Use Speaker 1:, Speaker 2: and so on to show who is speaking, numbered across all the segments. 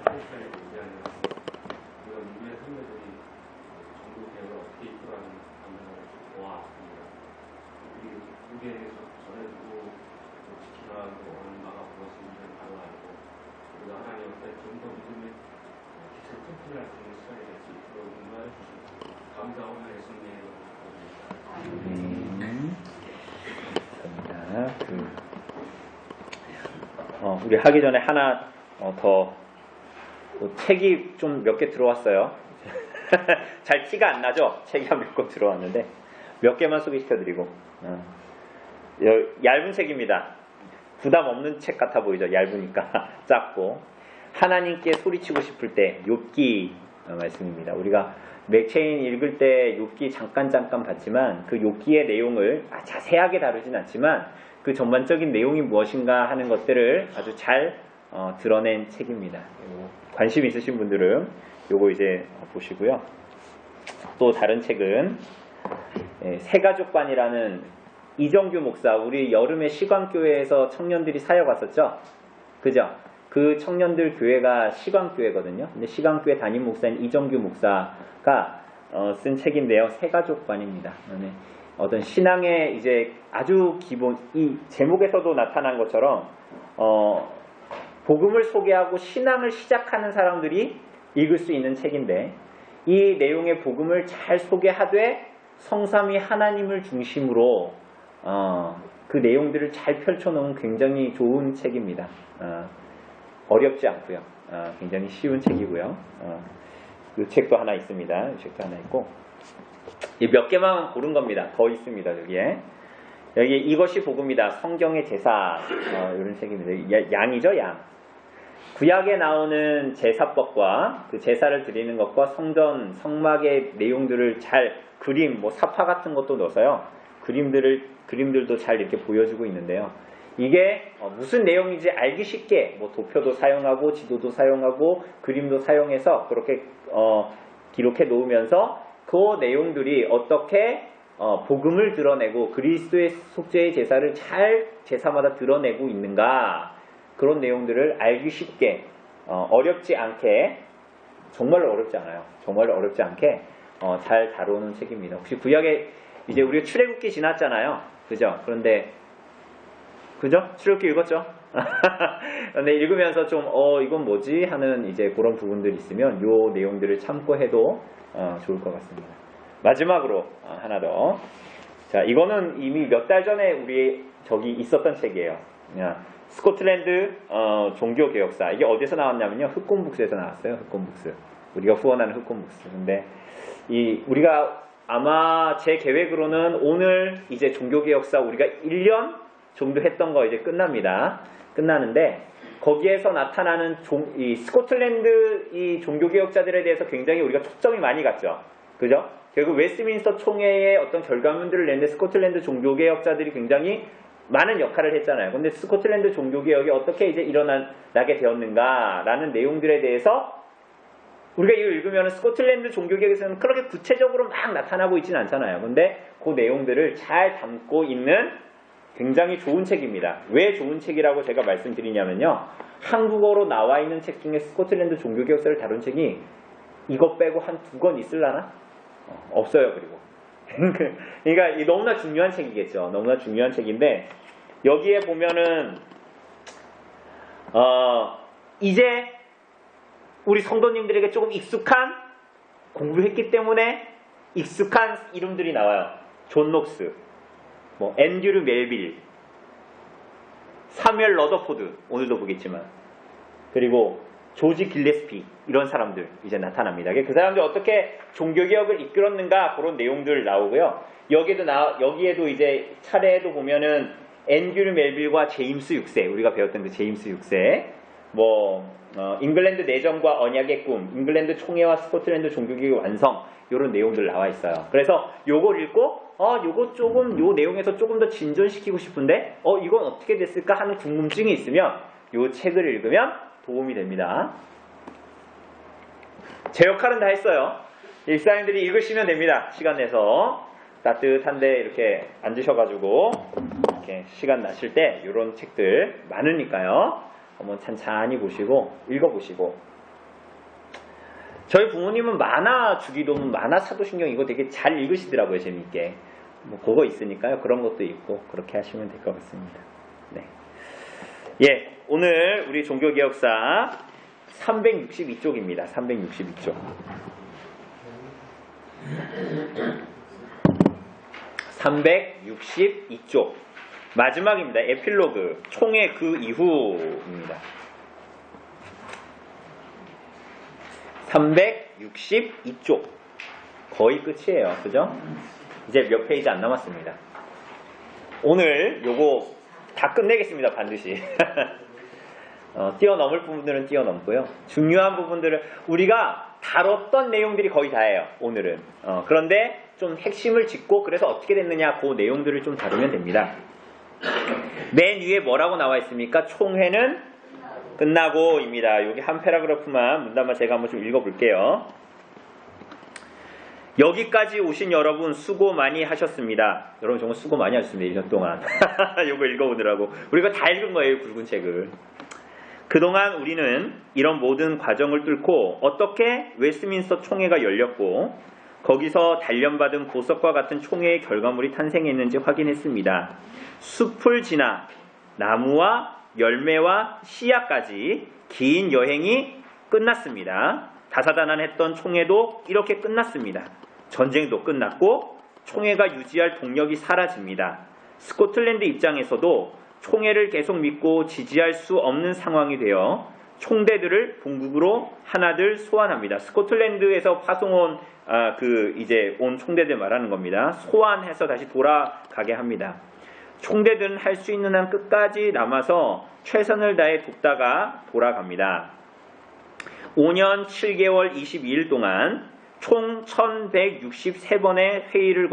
Speaker 1: 프로세스에 대한 이런 미국의 선배들이 정부 개혁을 어떻게 이끌어가는 방향을 보아왔습니다. 우리 그게 전해주고 지키라고 하는 바가 무엇인지를 바로 알고 우리가 하나님 앞에 좀 더 믿음의 기초를 튼튼히 할 수 있는 시간이 될 수 있도록 인도해 주시고 감사하고 예수님의
Speaker 2: 감사합니다. 우리 하기 전에 하나 더 책이 좀 몇 개 들어왔어요. 잘 티가 안 나죠? 책이 한 몇 권 들어왔는데 몇 개만 소개시켜드리고 얇은 책입니다. 부담 없는 책 같아 보이죠? 얇으니까 작고 하나님께 소리치고 싶을 때 욥기 말씀입니다. 우리가 맥체인 읽을 때 욥기 잠깐 봤지만 그 욥기의 내용을 자세하게 다루진 않지만 그 전반적인 내용이 무엇인가 하는 것들을 아주 잘 드러낸 책입니다. 관심 있으신 분들은 요거 이제 보시고요. 또 다른 책은 새가족관이라는 이정규 목사, 우리 여름에 시광교회에서 청년들이 사역 왔었죠? 그죠? 그 청년들 교회가 시광교회거든요. 근데 시광교회 담임 목사인 이정규 목사가 쓴 책인데요. 새가족관입니다. 어떤 신앙의 이제 아주 기본, 이 제목에서도 나타난 것처럼 복음을 소개하고 신앙을 시작하는 사람들이 읽을 수 있는 책인데 이 내용의 복음을 잘 소개하되 성삼위 하나님을 중심으로 그 내용들을 잘 펼쳐놓은 굉장히 좋은 책입니다. 어렵지 않고요. 굉장히 쉬운 책이고요. 이 책도 하나 있습니다. 이 책도 하나 있고 몇 개만 고른 겁니다. 더 있습니다. 여기 이것이 복음이다. 성경의 제사 이런 책입니다. 양이죠, 양. 구약에 나오는 제사법과 그 제사를 드리는 것과 성전, 성막의 내용들을 잘 그림, 사파 같은 것도 넣어서요. 그림들도 잘 이렇게 보여주고 있는데요. 이게 무슨 내용인지 알기 쉽게 도표도 사용하고 지도도 사용하고 그림도 사용해서 그렇게 기록해 놓으면서 그 내용들이 어떻게 복음을 드러내고 그리스도의 속죄의 제사를 잘 제사마다 드러내고 있는가 그런 내용들을 알기 쉽게 어렵지 않게 정말로 어렵지 않아요. 정말로 어렵지 않게 잘 다루는 책입니다. 혹시 구약에 이제 우리가 출애굽기 지났잖아요. 그죠? 그런데 그죠? 출애굽기 읽었죠? 근데 읽으면서 좀 이건 뭐지? 하는 이제 그런 부분들이 있으면 요 내용들을 참고해도 좋을 것 같습니다. 마지막으로 하나 더. 자, 이거는 이미 몇 달 전에 우리 저기 있었던 책이에요. 스코틀랜드 종교개혁사. 이게 어디서 나왔냐면요. 흑곰북스에서 나왔어요. 흑곰북스. 우리가 후원하는 흑곰북스. 근데 우리가 아마 제 계획으로는 오늘 이제 종교개혁사 우리가 1년 정도 했던 거 이제 끝납니다. 끝나는데 거기에서 나타나는 이 스코틀랜드 이 종교개혁자들에 대해서 굉장히 우리가 초점이 많이 갔죠. 그죠? 결국 웨스트민스터 총회의 어떤 결과문들을 냈는데 스코틀랜드 종교개혁자들이 굉장히 많은 역할을 했잖아요. 근데 스코틀랜드 종교개혁이 어떻게 이제 일어나게 되었는가라는 내용들에 대해서 우리가 이걸 읽으면 스코틀랜드 종교개혁에서는 그렇게 구체적으로 막 나타나고 있지는 않잖아요. 근데 그 내용들을 잘 담고 있는 굉장히 좋은 책입니다. 왜 좋은 책이라고 제가 말씀드리냐면요. 한국어로 나와 있는 책 중에 스코틀랜드 종교개혁사를 다룬 책이 이것 빼고 한 2권 있을라나? 없어요. 그리고 그러니까 너무나 중요한 책이겠죠. 너무나 중요한 책인데 여기에 보면은 이제 우리 성도님들에게 조금 익숙한 공부했기 때문에 익숙한 이름들이 나와요. 존 녹스, 앤드류 멜빌, 사뮤엘 러더포드 오늘도 보겠지만 그리고 조지 길레스피 이런 사람들 이제 나타납니다. 그 사람들 어떻게 종교개혁을 이끌었는가 그런 내용들 나오고요. 여기에도 이제 차례에도 보면은 앤드류 멜빌과 제임스 6세 우리가 배웠던 그 제임스 6세 잉글랜드 내정과 언약의 꿈, 잉글랜드 총회와 스코틀랜드 종교개혁의 완성 이런 내용들 나와 있어요. 그래서 요걸 읽고 요거 조금 요 내용에서 조금 더 진전시키고 싶은데 이건 어떻게 됐을까 하는 궁금증이 있으면 요 책을 읽으면 도움이 됩니다. 제 역할은 다 했어요. 일사님들이 읽으시면 됩니다. 시간 내서 따뜻한데 이렇게 앉으셔가지고 이렇게 시간 나실 때 이런 책들 많으니까요. 한번 찬찬히 보시고 읽어보시고 저희 부모님은 만화 주기도문, 만화 사도신경 이거 되게 잘 읽으시더라고요, 재미있게. 뭐 그거 있으니까요. 그런 것도 있고 그렇게 하시면 될 것 같습니다. 네. 예, 오늘 우리 종교개혁사 362쪽입니다. 362쪽. 362쪽. 마지막입니다. 에필로그. 총회 그 이후입니다. 362쪽. 거의 끝이에요. 그죠? 이제 몇 페이지 안 남았습니다. 오늘 요거 다 끝내겠습니다. 반드시. 뛰어넘을 부분들은 뛰어넘고요. 중요한 부분들은 우리가 다뤘던 내용들이 거의 다예요. 오늘은. 그런데 좀 핵심을 짚고 그래서 어떻게 됐느냐 그 내용들을 좀 다루면 됩니다. 맨 위에 뭐라고 나와 있습니까? 총회는 끝나고입니다. 여기 한 패러그래프만 문단만 제가 한번 좀 읽어볼게요. 여기까지 오신 여러분 수고 많이 하셨습니다. 여러분 정말 수고 많이 하셨습니다. 1년 동안. 이거 읽어보느라고. 우리가 다 읽은 거예요. 굵은 책을. 그동안 우리는 이런 모든 과정을 뚫고 어떻게 웨스트민스터 총회가 열렸고 거기서 단련받은 보석과 같은 총회의 결과물이 탄생했는지 확인했습니다. 숲을 지나 나무와 열매와 씨앗까지 긴 여행이 끝났습니다. 다사다난했던 총회도 이렇게 끝났습니다. 전쟁도 끝났고 총회가 유지할 동력이 사라집니다. 스코틀랜드 입장에서도 총회를 계속 믿고 지지할 수 없는 상황이 되어 총대들을 본국으로 하나둘 소환합니다. 스코틀랜드에서 파송온 이제 온 총대들 말하는 겁니다. 소환해서 다시 돌아가게 합니다. 총대들은 할 수 있는 한 끝까지 남아서 최선을 다해 돕다가 돌아갑니다. 5년 7개월 22일 동안 총 1163번의 회의를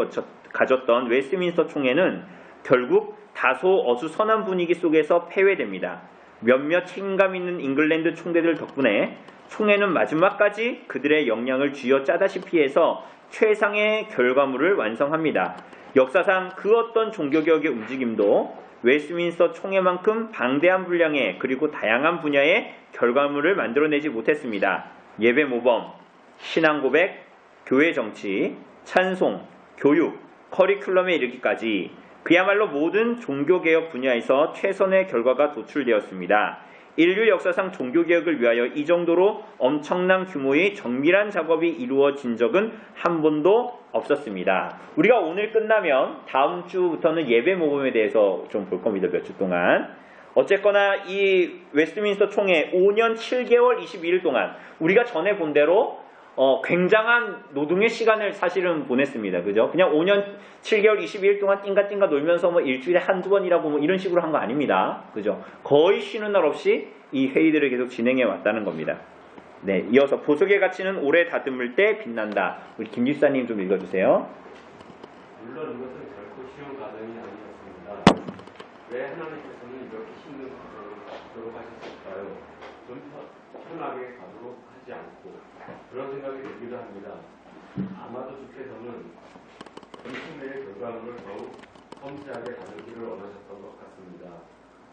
Speaker 2: 가졌던 웨스트민스터 총회는 결국 다소 어수선한 분위기 속에서 폐회됩니다. 몇몇 책임감 있는 잉글랜드 총대들 덕분에 총회는 마지막까지 그들의 역량을 쥐어짜다시피 해서 최상의 결과물을 완성합니다. 역사상 그 어떤 종교개혁의 움직임도 웨스트민스터 총회만큼 방대한 분량의 그리고 다양한 분야의 결과물을 만들어내지 못했습니다. 예배 모범, 신앙 고백, 교회 정치, 찬송, 교육, 커리큘럼에 이르기까지 그야말로 모든 종교개혁 분야에서 최선의 결과가 도출되었습니다. 인류 역사상 종교개혁을 위하여 이 정도로 엄청난 규모의 정밀한 작업이 이루어진 적은 한 번도 없었습니다. 우리가 오늘 끝나면 다음 주부터는 예배 모범에 대해서 좀 볼 겁니다. 몇 주 동안. 어쨌거나 이 웨스트민스터 총회 5년 7개월 22일 동안 우리가 전에 본 대로 굉장한 노동의 시간을 사실은 보냈습니다. 그죠? 그냥 5년 7개월 22일 동안 띵가띵가 놀면서 뭐 일주일에 한두 번이라고 뭐 이런 식으로 한 거 아닙니다. 그죠? 거의 쉬는 날 없이 이 회의들을 계속 진행해 왔다는 겁니다. 네, 이어서 보석의 가치는 오래 다듬을 때 빛난다. 우리 김 집사님 좀 읽어주세요.
Speaker 1: 물론 이것은 결코 쉬운 과정이 아니었습니다. 왜 하나님께서는 이렇게 힘든 과정을 들어가셨을까요? 좀 편하게 가도록 하지 않고 그런 생각이 들기도 합니다. 아마도 주께서는 전통의 결과물을 더욱 섬세하게 다루기를 원하셨던 것 같습니다.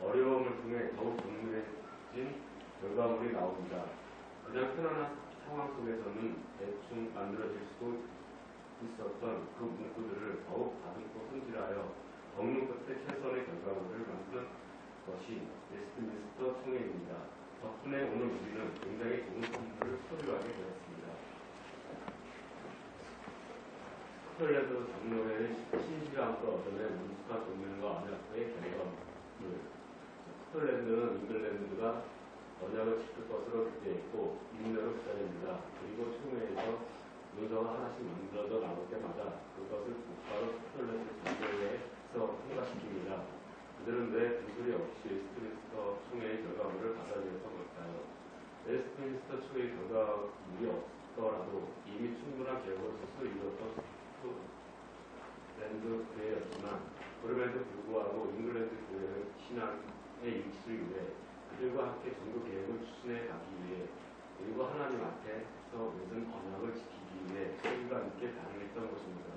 Speaker 1: 어려움을 통해 더욱 정밀해진 결과물이 나옵니다. 그냥 편안한 상황 속에서는 대충 만들어질 수 있었던 그 문구들을 더욱 다듬고 손질하여 덕는 끝에 최선의 결과물을 만든 것이 웨스트민스터 총회입니다. 덕분에 오늘 우리는 굉장히 좋은 선물을 소유하게 되었습니다. 스코틀랜드 장로회의 신실함과 얻어낸 문수가 동맹과 언약의 결과물. 스코틀랜드는 잉글랜드가 언약을 지킬 것으로 기대했고 인내로 기다립니다. 그리고 총회에서 문서가 하나씩 만들어져 나올 때마다 그것을 곧바로 스코틀랜드 장로회에서 통과시킵니다. 그들은 왜 분소리 없이 웨스트민스터 총회의 결과물을 받아들였던 걸까요? 웨스트민스터 총회의 결과물이 없더라도 이미 충분한 개혁을 스스로 이뤘던 스코틀랜드 교회였지만 그럼에도 불구하고 잉글랜드 교회의 신앙의 일치를 위해 그들과 함께 종교 개혁을 추진해 가기 위해 그리고 하나님 앞에서 맺은 언약을 지키기 위해 책임감 있게 반응했던 것입니다.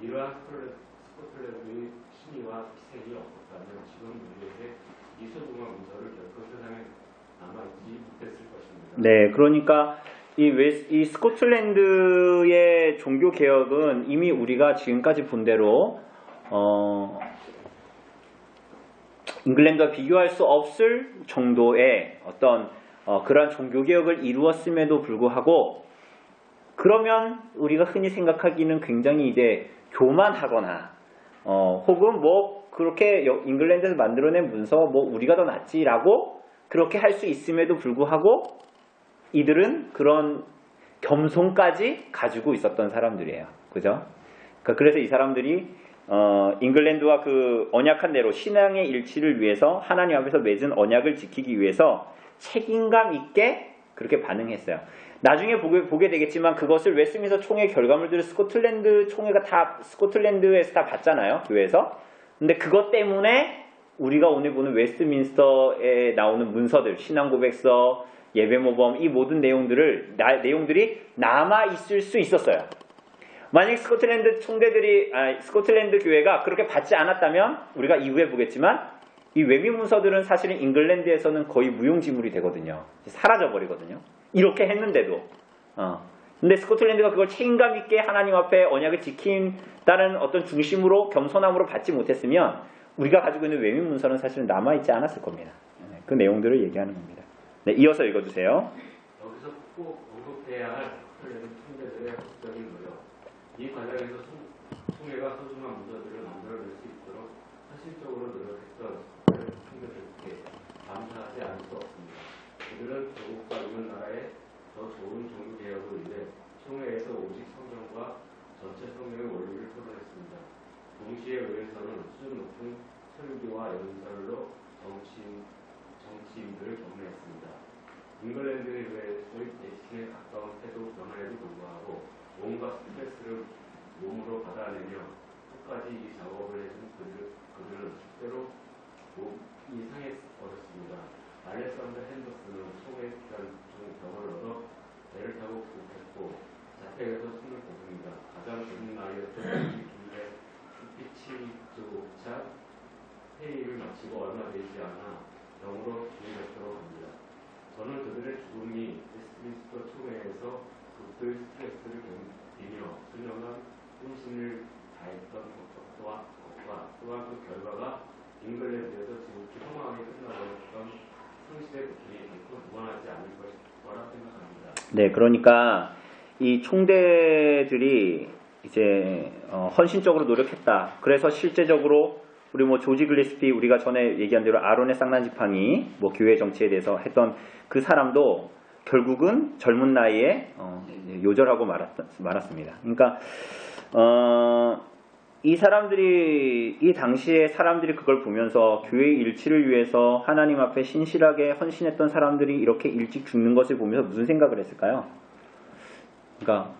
Speaker 1: 이러한 스코틀랜드의 신의와 희생이 없었다면 지금 우리에게 이 소중한 문서를 결코 세상에 남아있지 못했을 것입니다.
Speaker 2: 네, 그러니까 이 스코틀랜드의 종교 개혁은 이미 우리가 지금까지 본 대로 잉글랜드와 비교할 수 없을 정도의 어떤 그러한 종교 개혁을 이루었음에도 불구하고, 그러면 우리가 흔히 생각하기는 굉장히 이제 교만하거나 혹은 뭐 그렇게 잉글랜드에서 만들어낸 문서 뭐 우리가 더 낫지라고 그렇게 할 수 있음에도 불구하고 이들은 그런 겸손까지 가지고 있었던 사람들이에요. 그죠? 그래서 이 사람들이 잉글랜드와 그 언약한 대로 신앙의 일치를 위해서 하나님 앞에서 맺은 언약을 지키기 위해서 책임감 있게 그렇게 반응했어요. 나중에 보게 되겠지만 그것을 웨스트민스터 총회 결과물들을 스코틀랜드 총회가 다 스코틀랜드에서 다 봤잖아요. 교회에서. 근데 그것 때문에 우리가 오늘 보는 웨스트민스터에 나오는 문서들, 신앙고백서, 예배모범, 이 모든 내용들이 남아 있을 수 있었어요. 만약 스코틀랜드 교회가 그렇게 받지 않았다면 우리가 이후에 보겠지만 이 외미 문서들은 사실은 잉글랜드에서는 거의 무용지물이 되거든요. 사라져 버리거든요. 이렇게 했는데도. 근데 스코틀랜드가 그걸 책임감 있게 하나님 앞에 언약을 지킨다는 어떤 중심으로 겸손함으로 받지 못했으면 우리가 가지고 있는 외미 문서는 사실은 남아 있지 않았을 겁니다. 그 내용들을 얘기하는 겁니다. 네, 이어서 읽어주세요.
Speaker 1: 여기서 꼭 언급해야 할 스코틀랜드 총회들의 적극적인 노력. 이 과정에서 총회가 소중한 문서들을 만들어낼 수 있도록 현실적으로 노력했던 총회들께 감사하지 않을 수 없습니다. 그들은 조국과 있는 나라에 더 좋은 종교 개혁을 위해 총회에서 오직 성경과 전체 성경의 원리를 토론했습니다. 동시에 의회에서는 수준 높은 설교와 연설로 정치인들을 격려했습니다. 잉글랜드의 의회에서의 내신에 가까운 태도 변화에도 불구하고 온갖 스트레스를 몸으로 받아내며 끝까지 이 작업을 해준 그들은 실제로 몸이 상해버렸습니다. 알렉산더 핸더슨은 총회 기간 중 병을 얻어 배를 타고 귀국했고 자택에서 숨을 고릅니다. 가장 젊은 나이였던 이길의 스피치조차 회의를 마치고 얼마 되지 않아 병으로 죽음했다고 합니다. 저는 그들의 죽음이 웨스트민스터 총회에서 그들의 스트레스를 견디며 수년간 혼신을 다했던 것과 또한 그 결과가 잉글랜드에서 지극히 허망하게 끝나버렸던 상실의 고통이 결코 무한하지 않을 거라 생각합니다.
Speaker 2: 네, 그러니까 이 총대들이 이제 헌신적으로 노력했다. 그래서 실제적으로 우리 뭐 조지 글리스피, 우리가 전에 얘기한 대로 아론의 쌍난 지팡이 뭐 교회 정치에 대해서 했던 그 사람도 결국은 젊은 나이에 요절하고 말았습니다. 그러니까 이 당시에 사람들이 그걸 보면서 교회의 일치를 위해서 하나님 앞에 신실하게 헌신했던 사람들이 이렇게 일찍 죽는 것을 보면서 무슨 생각을 했을까요? 그러니까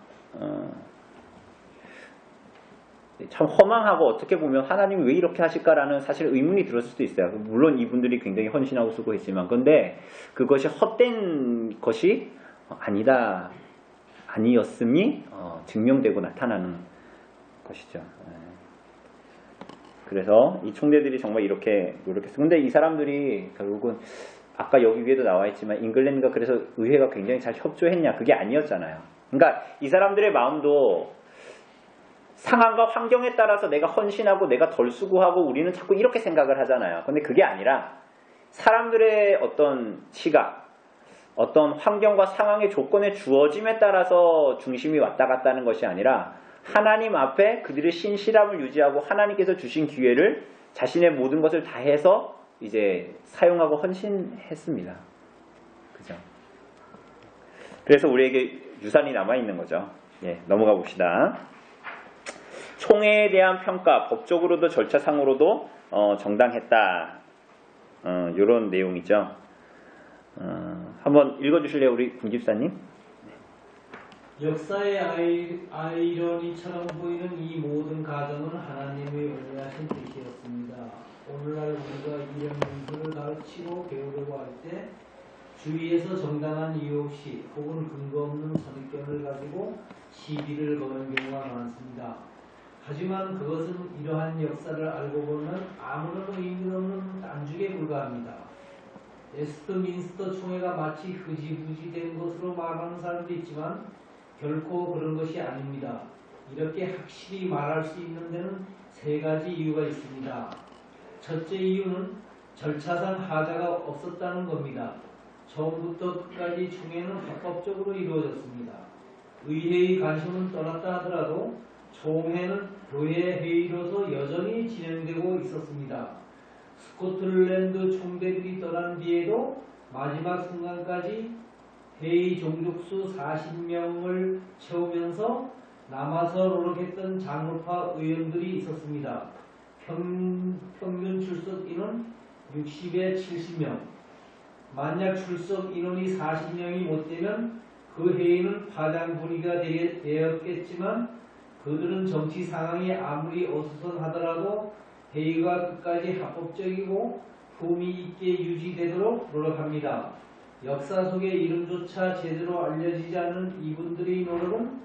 Speaker 2: 참 허망하고 어떻게 보면 하나님이 왜 이렇게 하실까라는 사실 의문이 들었을 수도 있어요. 물론 이분들이 굉장히 헌신하고 수고했지만, 근데 그것이 헛된 것이 아니었음이 증명되고 나타나는 것이죠. 그래서 이 총대들이 정말 이렇게 노력했어요. 근데 이 사람들이 결국은 아까 여기 위에도 나와 있지만 잉글랜드가 그래서 의회가 굉장히 잘 협조했냐? 그게 아니었잖아요. 그러니까 이 사람들의 마음도 상황과 환경에 따라서 내가 헌신하고 내가 덜 수고하고 우리는 자꾸 이렇게 생각을 하잖아요. 근데 그게 아니라 사람들의 어떤 시각, 어떤 환경과 상황의 조건에 주어짐에 따라서 중심이 왔다 갔다 하는 것이 아니라 하나님 앞에 그들의 신실함을 유지하고 하나님께서 주신 기회를 자신의 모든 것을 다해서 이제 사용하고 헌신했습니다. 그죠? 그래서 우리에게 유산이 남아있는 거죠. 예, 넘어가 봅시다. 총회에 대한 평가, 법적으로도 절차상으로도 정당했다. 이런 내용이죠. 한번 읽어주실래요, 우리 군집사님?
Speaker 3: 역사의 아이러니처럼 보이는 이 모든 과정은 하나님의 원하신 뜻이었습니다. 오늘날 우리가 이런 문서를 가르치고 배우려고 할 때 주위에서 정당한 이유 없이 혹은 근거 없는 선입견을 가지고 시비를 거는 경우가 많습니다. 하지만 그것은 이러한 역사를 알고 보면 아무런 의미 없는 딴죽에 불과합니다. 웨스트민스터 총회가 마치 흐지부지 된 것으로 말하는 사람도 있지만 결코 그런 것이 아닙니다. 이렇게 확실히 말할 수 있는 데는 세 가지 이유가 있습니다. 첫째 이유는 절차상 하자가 없었다는 겁니다. 처음부터 끝까지 총회는 합법적으로 이루어졌습니다. 의회의 관심은 떠났다 하더라도 총회는 교회 회의로서 여전히 진행되고 있었습니다. 스코틀랜드 총대들이 떠난 뒤에도 마지막 순간까지 회의 종족수 40명을 채우면서 남아서 노력했던 장로파 의원들이 있었습니다. 평균 출석 인원 60에 70명. 만약 출석 인원이 40명이 못되면 그 회의는 파장 분위기가 되었겠지만 그들은 정치 상황이 아무리 어수선하더라도 회의가 끝까지 합법적이고 품위 있게 유지되도록 노력합니다. 역사 속의 이름조차 제대로 알려지지 않는 이분들의 노력은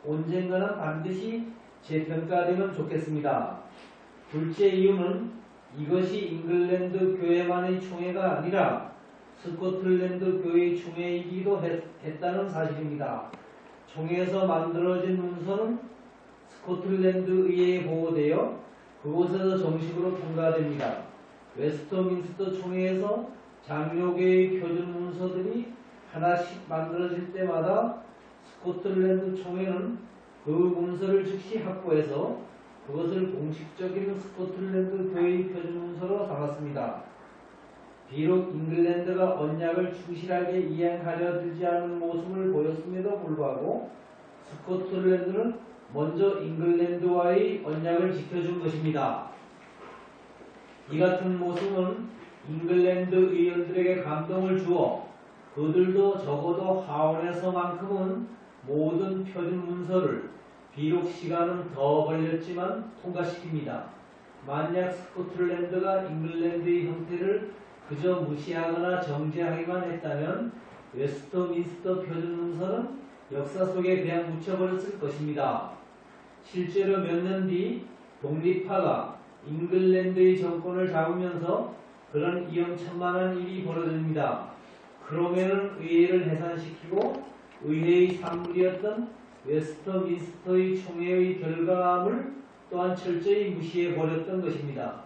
Speaker 3: 언젠가는 반드시 재평가되면 좋겠습니다. 둘째 이유는 이것이 잉글랜드 교회만의 총회가 아니라 스코틀랜드 교회의 총회이기도 했다는 사실입니다. 총회에서 만들어진 문서는 스코틀랜드 의회에 보고되어 그곳에서 정식으로 통과됩니다. 웨스트민스터 총회에서 장로교의 표준 문서들이 하나씩 만들어질 때마다 스코틀랜드 총회는 그 문서를 즉시 확보해서 그것을 공식적인 스코틀랜드 교회의 표준 문서로 삼았습니다. 비록 잉글랜드가 언약을 충실하게 이행하려 들지 않은 모습을 보였음에도 불구하고 스코틀랜드는 먼저 잉글랜드와의 언약을 지켜준 것입니다. 이 같은 모습은 잉글랜드 의원들에게 감동을 주어 그들도 적어도 하원에서만큼은 모든 표준 문서를 비록 시간은 더 걸렸지만 통과시킵니다. 만약 스코틀랜드가 잉글랜드의 형태를 그저 무시하거나 정죄하기만 했다면 웨스트민스터 표준 문서는 역사 속에 그냥 묻혀버렸을 것입니다. 실제로 몇 년 뒤 독립파가 잉글랜드의 정권을 잡으면서 그런 위험천만한 일이 벌어집니다. 크로멜은 의회를 해산시키고 의회의 산물이었던 웨스트민스터의 총회의 결과물 또한 철저히 무시해버렸던 것입니다.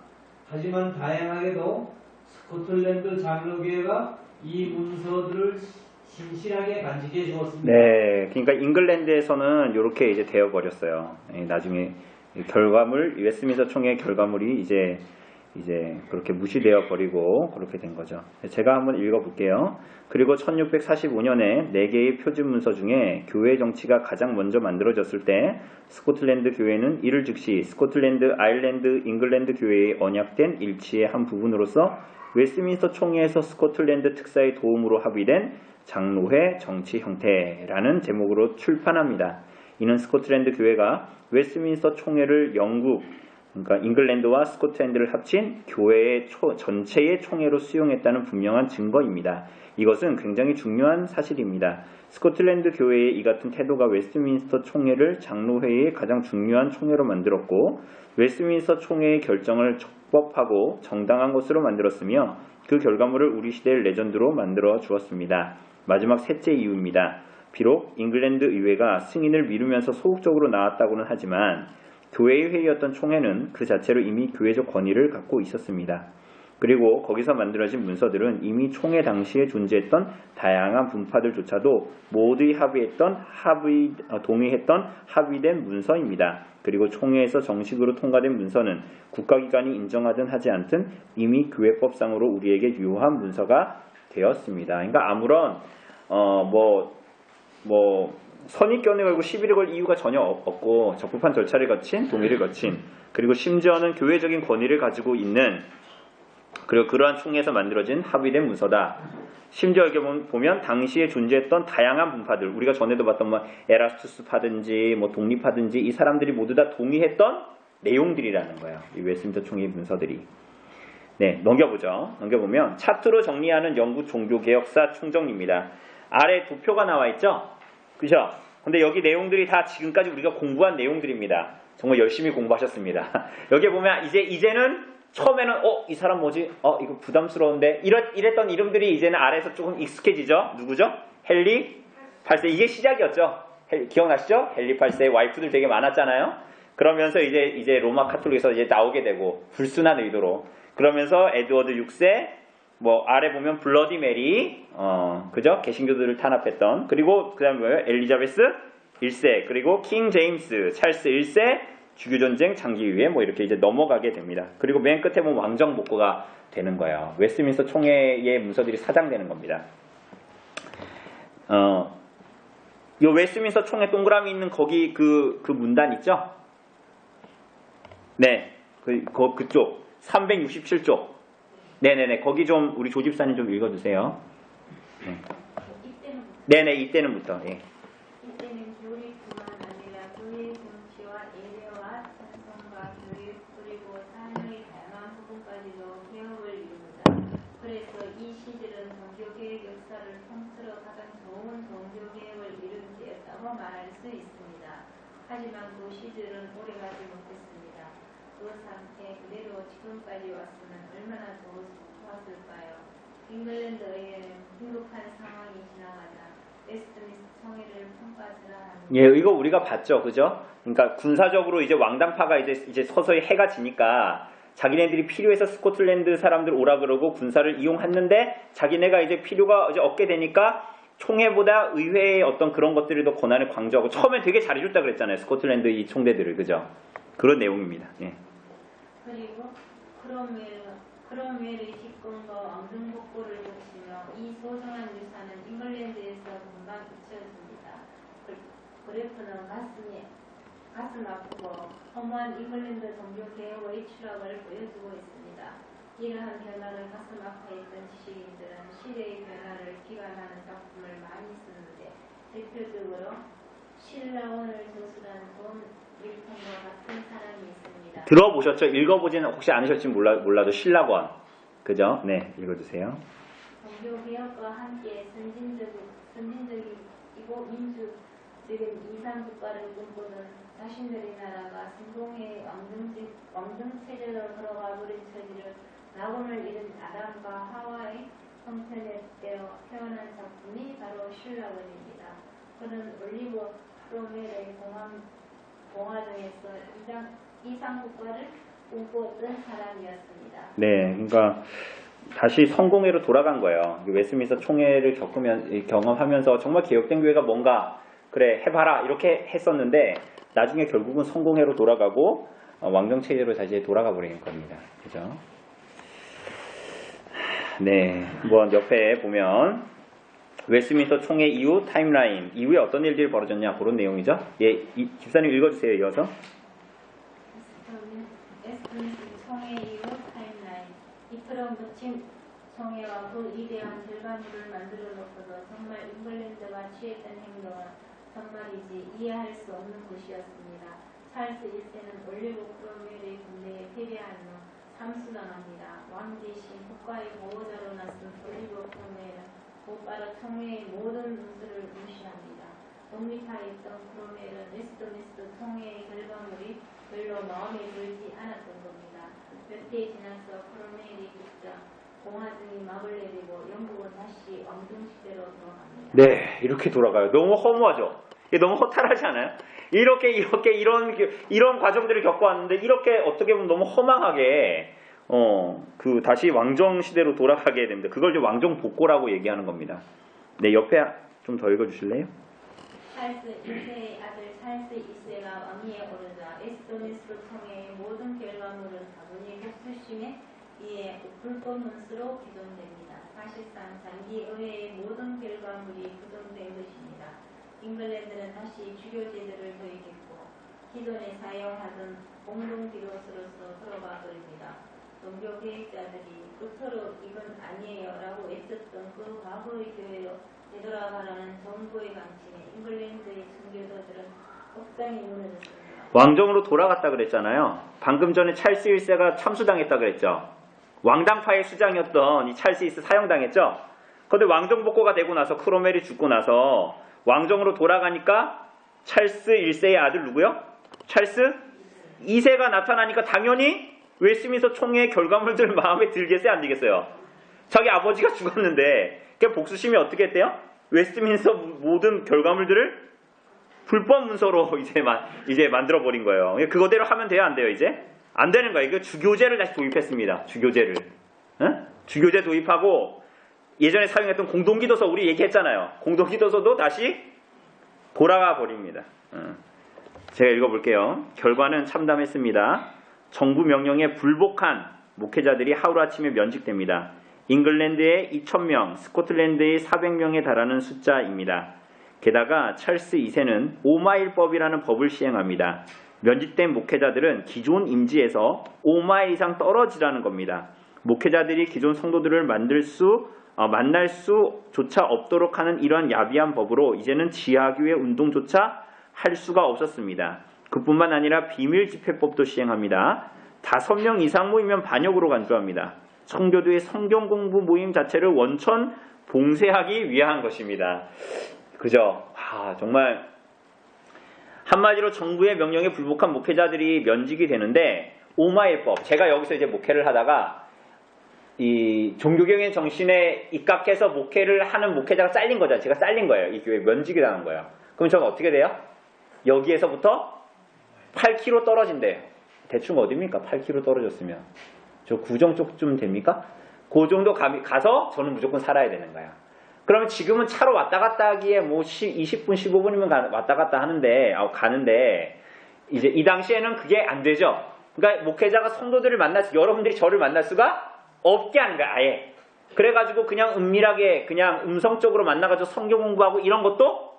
Speaker 3: 하지만 다행하게도 스코틀랜드 장로교회가 이 문서들을 신실하게 간직해 주었습니다.
Speaker 2: 네, 그러니까 잉글랜드에서는 이렇게 이제 되어버렸어요. 나중에 결과물, 웨스트민스터 총회 결과물이 이제 그렇게 무시되어 버리고 그렇게 된 거죠. 제가 한번 읽어볼게요. 그리고 1645년에 4개의 표준 문서 중에 교회 정치가 가장 먼저 만들어졌을 때 스코틀랜드 교회는 이를 즉시 스코틀랜드, 아일랜드, 잉글랜드 교회의 언약된 일치의 한 부분으로서 웨스트민스터 총회에서 스코틀랜드 특사의 도움으로 합의된 장로회 정치 형태라는 제목으로 출판합니다. 이는 스코틀랜드 교회가 웨스트민스터 총회를 영국, 그러니까 잉글랜드와 스코틀랜드를 합친 교회의 전체의 총회로 수용했다는 분명한 증거입니다. 이것은 굉장히 중요한 사실입니다. 스코틀랜드 교회의 이 같은 태도가 웨스트민스터 총회를 장로회의 가장 중요한 총회로 만들었고 웨스트민스터 총회의 결정을 적법하고 정당한 것으로 만들었으며 그 결과물을 우리 시대의 레전드로 만들어 주었습니다. 마지막 셋째 이유입니다. 비록 잉글랜드 의회가 승인을 미루면서 소극적으로 나왔다고는 하지만 교회의 회의였던 총회는 그 자체로 이미 교회적 권위를 갖고 있었습니다. 그리고 거기서 만들어진 문서들은 이미 총회 당시에 존재했던 다양한 분파들조차도 모두의 동의했던 합의된 문서입니다. 그리고 총회에서 정식으로 통과된 문서는 국가기관이 인정하든 하지 않든 이미 교회법상으로 우리에게 유효한 문서가 되었습니다. 그러니까 아무런 선입견을 걸고 시비를 걸 이유가 전혀 없고 적법한 절차를 거친 동의를 거친 그리고 심지어는 교회적인 권위를 가지고 있는 그리고 그러한 총회에서 만들어진 합의된 문서다. 심지어 이렇게 보면 당시에 존재했던 다양한 분파들 우리가 전에도 봤던 에라스투스파든지 독립파든지 이 사람들이 모두 다 동의했던 내용들이라는 거예요. 이 웨스트민스터 총회 문서들이. 네, 넘겨보면 차트로 정리하는 영국 종교개혁사 총정리입니다. 아래 두 표가 나와 있죠? 그죠? 근데 여기 내용들이 다 지금까지 우리가 공부한 내용들입니다. 정말 열심히 공부하셨습니다. 여기 보면 이제는 처음에는 이 사람 뭐지? 이거 부담스러운데 이랬던 이름들이 이제는 아래에서 조금 익숙해지죠. 누구죠? 헨리 8세. 이게 시작이었죠. 기억나시죠? 헨리 8세의 와이프들 되게 많았잖아요. 그러면서 이제 로마 카톨릭에서 이제 나오게 되고 불순한 의도로. 그러면서 에드워드 6세, 뭐 아래 보면 블러디 메리, 그죠? 개신교들을 탄압했던. 그리고 그다음에 뭐예요? 엘리자베스 1세, 그리고 킹 제임스, 찰스 1세, 주교전쟁 장기 이후에 뭐 이렇게 이제 넘어가게 됩니다. 그리고 맨 끝에 보면 왕정 복구가 되는 거예요. 웨스트민스터 총회의 문서들이 사장되는 겁니다. 요 웨스트민스터 총회 동그라미 있는 거기 그 문단 있죠? 네, 그쪽 367쪽. 네네네, 거기 좀 우리 조집사님 좀 읽어주세요. 네. 네네, 이때는부터. 예.
Speaker 4: 이때는 교리뿐만 아니라 교회의 정치와 예배와 찬송과 교육 그리고 삶의 다양한 부분까지도 개혁을 이룹니다. 그래서 이 시들은 종교개혁 역사를 통틀어 가장 좋은 종교개혁을 이룬 때였다고 말할 수 있습니다. 하지만 그 시들은 오래가지 못했습니다. 그 상태 그대로 지금까지 왔으면 얼마나 좋았을까요? 잉글랜드에는 긴급한 상황이 지나가자 웨스트민스터 총회를 평가하라 합니다.
Speaker 2: 예, 이거 우리가 봤죠, 그죠? 그러니까 군사적으로 이제 왕당파가 이제 서서히 해가 지니까 자기네들이 필요해서 스코틀랜드 사람들 오라 그러고 군사를 이용했는데 자기네가 이제 필요가 이제 없게 되니까 총회보다 의회의 어떤 그런 것들을 더 권한을 강조하고 처음엔 되게 잘해줬다 그랬잖아요, 스코틀랜드 이 총대들을, 그죠? 그런 내용입니다. 예.
Speaker 4: 그리고 크롬웰의 집권과 왕정복구를 펼치며 이 소중한 유산은 잉글랜드에서 금방 잊혀집니다. 그래프는 가슴 아프고 허무한 잉글랜드 종교개혁의 추락을 보여주고 있습니다. 이러한 변화를 가슴 아파했던 지식인들은 시대의 변화를 기관하는 작품을 많이 쓰는데 대표적으로 신라원을 저술한 돈 밀턴과 같은 사람이 있습니다.
Speaker 2: 들어보셨죠? 읽어보지는 혹시 않으실지 몰라도 신라권. 그죠? 네, 읽어주세요.
Speaker 4: 종교개혁과 함께 선진적이고 민주적인 이상국가를 꿈꾸는 자신들의 나라가 성공의 왕정체제로 들어가 버린 처지를 낙원을 잃은 아담과 하와의 형편에 떼어 표현한 작품이 바로 신라원입니다. 그는 올리버 크롬웰의 공화정에서 이상국가를 꿈꾸었던 사람이었습니다.
Speaker 2: 네, 그러니까 다시 성공회로 돌아간 거예요. 웨스트민스터 총회를 경험하면서 정말 개혁된 교회가 뭔가 그래 해봐라 이렇게 했었는데 나중에 결국은 성공회로 돌아가고 왕정체제로 다시 돌아가 버리는 겁니다. 그죠? 네, 뭐 옆에 보면 웨스트민스터 총회 이후 타임라인 이후에 어떤 일들이 벌어졌냐 그런 내용이죠. 예, 집사님 읽어주세요. 이어서.
Speaker 4: 웨스트민스터 총회 이후 타임라인. 이처럼 거친 총회와 그 위대한 결과물을 만들어 놓고도 정말 잉글랜드가 취했던 행동은 정말이지 이해할 수 없는 것이었습니다. 찰스 1세는 올리버 크롬웰의 군대에 패배한 후 참수당합니다. 왕 대신 국가의 보호자로 나선 올리버 크롬웰은 곧바로 총회의 모든 문수를 무시합니다. 독립하에 있던 크롬웰은 웨스트민스터 총회의 결과물이 별로 마음에 들지 않았던 겁니다. 몇 해 지나서 크롬웰이 죽자 공화정이 막을 내리고 영국은 다시 왕정시대로 돌아갑니다.
Speaker 2: 네, 이렇게 돌아가요. 너무 허무하죠? 너무 허탈하지 않아요? 이런 과정들을 겪어왔는데 이렇게 어떻게 보면 너무 허망하게 다시 왕정 시대로 돌아가게 됩니다. 그걸 이제 왕정 복고라고 얘기하는 겁니다. 네, 옆에 좀 더 읽어주실래요?
Speaker 4: 찰스 1세의 아들 찰스 2세가 왕위에 오르자 웨스트민스터 총회의 모든 결과물은 다분히 복수심에 의해 불법 문수로 기존됩니다. 사실상 장기 의회의 모든 결과물이 부정된 것입니다. 잉글랜드는 다시 주교 제도를 도입했고 기존에 사용하던 공동 비로소로서 돌아가 버립니다. 종교 계획자들이 끝으로 이건 아니에요 라고 외쳤던 그 과거의 교회로 되돌아가라는 정부의 방침에 잉글랜드의 선교도들은 억장이 무너졌습니다.
Speaker 2: 왕정으로 돌아갔다 그랬잖아요. 방금 전에 찰스 1세가 참수당했다 그랬죠. 왕당파의 수장이었던 이 찰스 1세 사형당했죠. 그런데 왕정 복고가 되고 나서 크롬웰이 죽고 나서 왕정으로 돌아가니까 찰스 1세의 아들 누구요? 찰스 2세가 나타나니까 당연히 웨스트민스터 총회의 결과물들을 마음에 들겠어요? 안 들겠어요? 자기 아버지가 죽었는데 그 복수심이 어떻게 했대요? 웨스트민스터 모든 결과물들을 불법 문서로 이제 만들어버린 거예요. 그거대로 하면 돼요? 안 돼요? 이제? 안 되는 거예요. 이거 주교제를 다시 도입했습니다. 주교제를. 응? 주교제 도입하고 예전에 사용했던 공동기도서 우리 얘기했잖아요. 공동기도서도 다시 돌아가 버립니다. 제가 읽어볼게요. 결과는 참담했습니다. 정부 명령에 불복한 목회자들이 하루아침에 면직됩니다. 잉글랜드의 2,000명, 스코틀랜드의 400명에 달하는 숫자입니다. 게다가 찰스 2세는 5마일법이라는 법을 시행합니다. 면직된 목회자들은 기존 임지에서 5마일 이상 떨어지라는 겁니다. 목회자들이 기존 성도들을 만날 수조차 없도록 하는 이러한 야비한 법으로 이제는 지하교회 운동조차 할 수가 없었습니다. 그뿐만 아니라 비밀 집회법도 시행합니다. 5명 이상 모이면 반역으로 간주합니다. 청교도의 성경 공부 모임 자체를 원천 봉쇄하기 위한 것입니다. 그죠? 정말 한마디로 정부의 명령에 불복한 목회자들이 면직이 되는데 5마일법, 제가 여기서 이제 목회를 하다가 이 종교경의 정신에 입각해서 목회를 하는 목회자가 잘린 거죠. 제가 잘린 거예요. 이 교회에 면직이 당한 거예요. 그럼 저는 어떻게 돼요? 여기에서부터 8km 떨어진대요. 대충 어디입니까? 8km 떨어졌으면. 저 구정 쪽쯤 됩니까? 그 정도 가서 저는 무조건 살아야 되는 거야. 그러면 지금은 차로 왔다 갔다 하기에 뭐 20분, 15분이면 왔다 갔다 가는데 이제 이 당시에는 그게 안 되죠. 그러니까 목회자가 성도들을 여러분들이 저를 만날 수가 없게 하는 거야, 아예. 그래가지고 그냥 은밀하게 그냥 음성적으로 만나가지고 성경 공부하고 이런 것도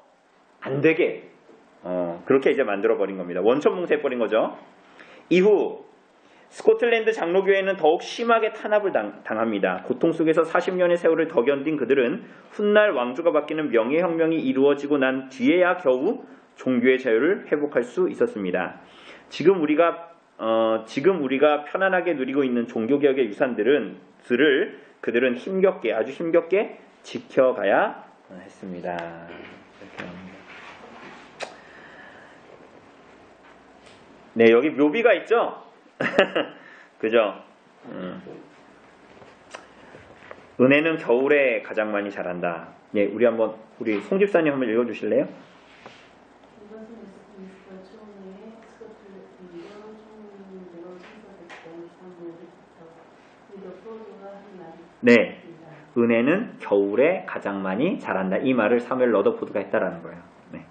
Speaker 2: 안 되게 그렇게 이제 만들어버린 겁니다. 원천 봉쇄해버린 거죠. 이후 스코틀랜드 장로교회는 더욱 심하게 탄압을 당합니다. 고통 속에서 40년의 세월을 더 견딘 그들은 훗날 왕조가 바뀌는 명예혁명이 이루어지고 난 뒤에야 겨우 종교의 자유를 회복할 수 있었습니다. 지금 우리가 편안하게 누리고 있는 종교개혁의 유산들을 그들은 아주 힘겹게 지켜가야 했습니다. 이렇게 합니다. 네, 여기 묘비가 있죠? 그죠? 은혜는 겨울에 가장 많이 자란다. 네, 우리 송 집사님 한번 읽어주실래요? 네, 은혜는 겨울에 가장 많이 자란다. 이 말을 사무엘 러더포드가 했다라는 거예요. 네.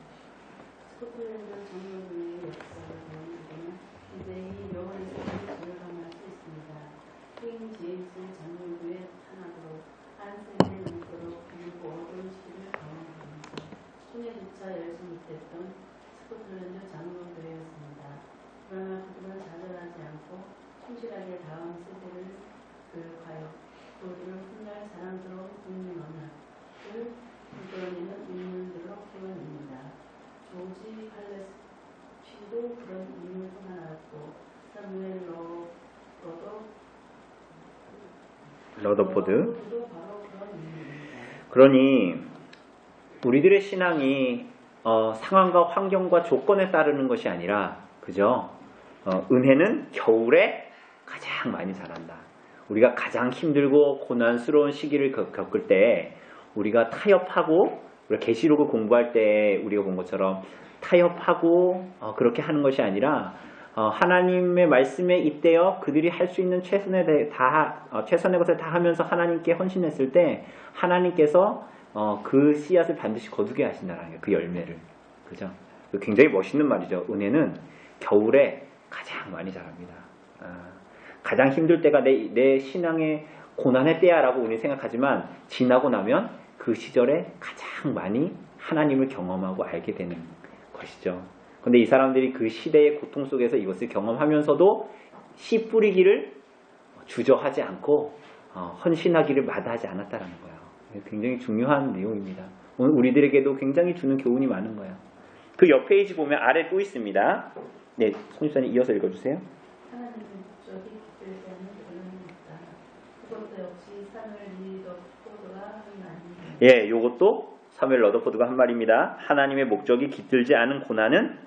Speaker 5: 그러나 그들은 좌절하지 않고 충실하게 다음 세대를 교육하여 그들을 훗날 사랑스러운 국민 언약을 이끌어내는 인물들로 키워냅니다. 조지 팔레스피도 그런 인물 중 하나였고 사무엘 러더포드도 바로 그런 인물입니다.
Speaker 2: 그러니 우리들의 신앙이 상황과 환경과 조건에 따르는 것이 아니라, 그죠? 은혜는 겨울에 가장 많이 자란다. 우리가 가장 힘들고 고난스러운 시기를 겪을 때 우리가 타협하고, 우리가 계시록을 공부할 때 우리가 본 것처럼 타협하고 그렇게 하는 것이 아니라 하나님의 말씀에 잇대어 그들이 할 수 있는 최선의 것을 다 하면서 하나님께 헌신했을 때 하나님께서 그 씨앗을 반드시 거두게 하신다는 거예요. 그 열매를. 그죠? 굉장히 멋있는 말이죠. 은혜는 겨울에 가장 많이 자랍니다. 가장 힘들 때가 내 신앙의 고난의 때야라고 우리는 생각하지만 지나고 나면 그 시절에 가장 많이 하나님을 경험하고 알게 되는 것이죠. 그런데 이 사람들이 그 시대의 고통 속에서 이것을 경험하면서도 씨 뿌리기를 주저하지 않고 헌신하기를 마다하지 않았다는 거예요. 굉장히 중요한 내용입니다. 오늘 우리들에게도 굉장히 주는 교훈이 많은 거예요. 그 옆 페이지 보면 아래 또 있습니다. 네, 손 집사님 이어서 읽어주세요.
Speaker 5: 하나님의 목적이 기들지 않는 결론입니다. 그것도 역시 사무엘 러더포드가 한 말입니다.
Speaker 2: 예, 요것도 사무엘 러더포드가 한 말입니다. 하나님의 목적이 깃들지 않은 고난은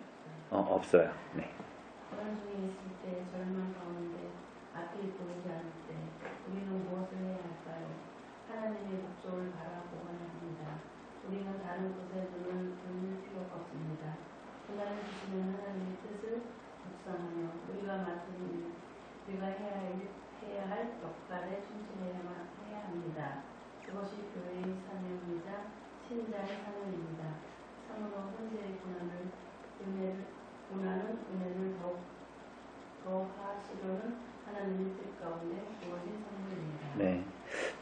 Speaker 2: 없어요. 네.
Speaker 5: 고난 중에 있을 때 절망 가운데 다른 곳에 눈을 돌릴 필요가 없습니다. 고난을 주시는 하나님의 뜻을 묵상하며 우리가 맡은 우리가 해야 할 역할에 충실해야만 해야 합니다. 그것이 교회의 사명이자 신자의 사명입니다. 참으로 현재의 고난은 은혜를 더하시려는 하나님의 뜻 가운데 주어진 선물입니다.
Speaker 2: 네.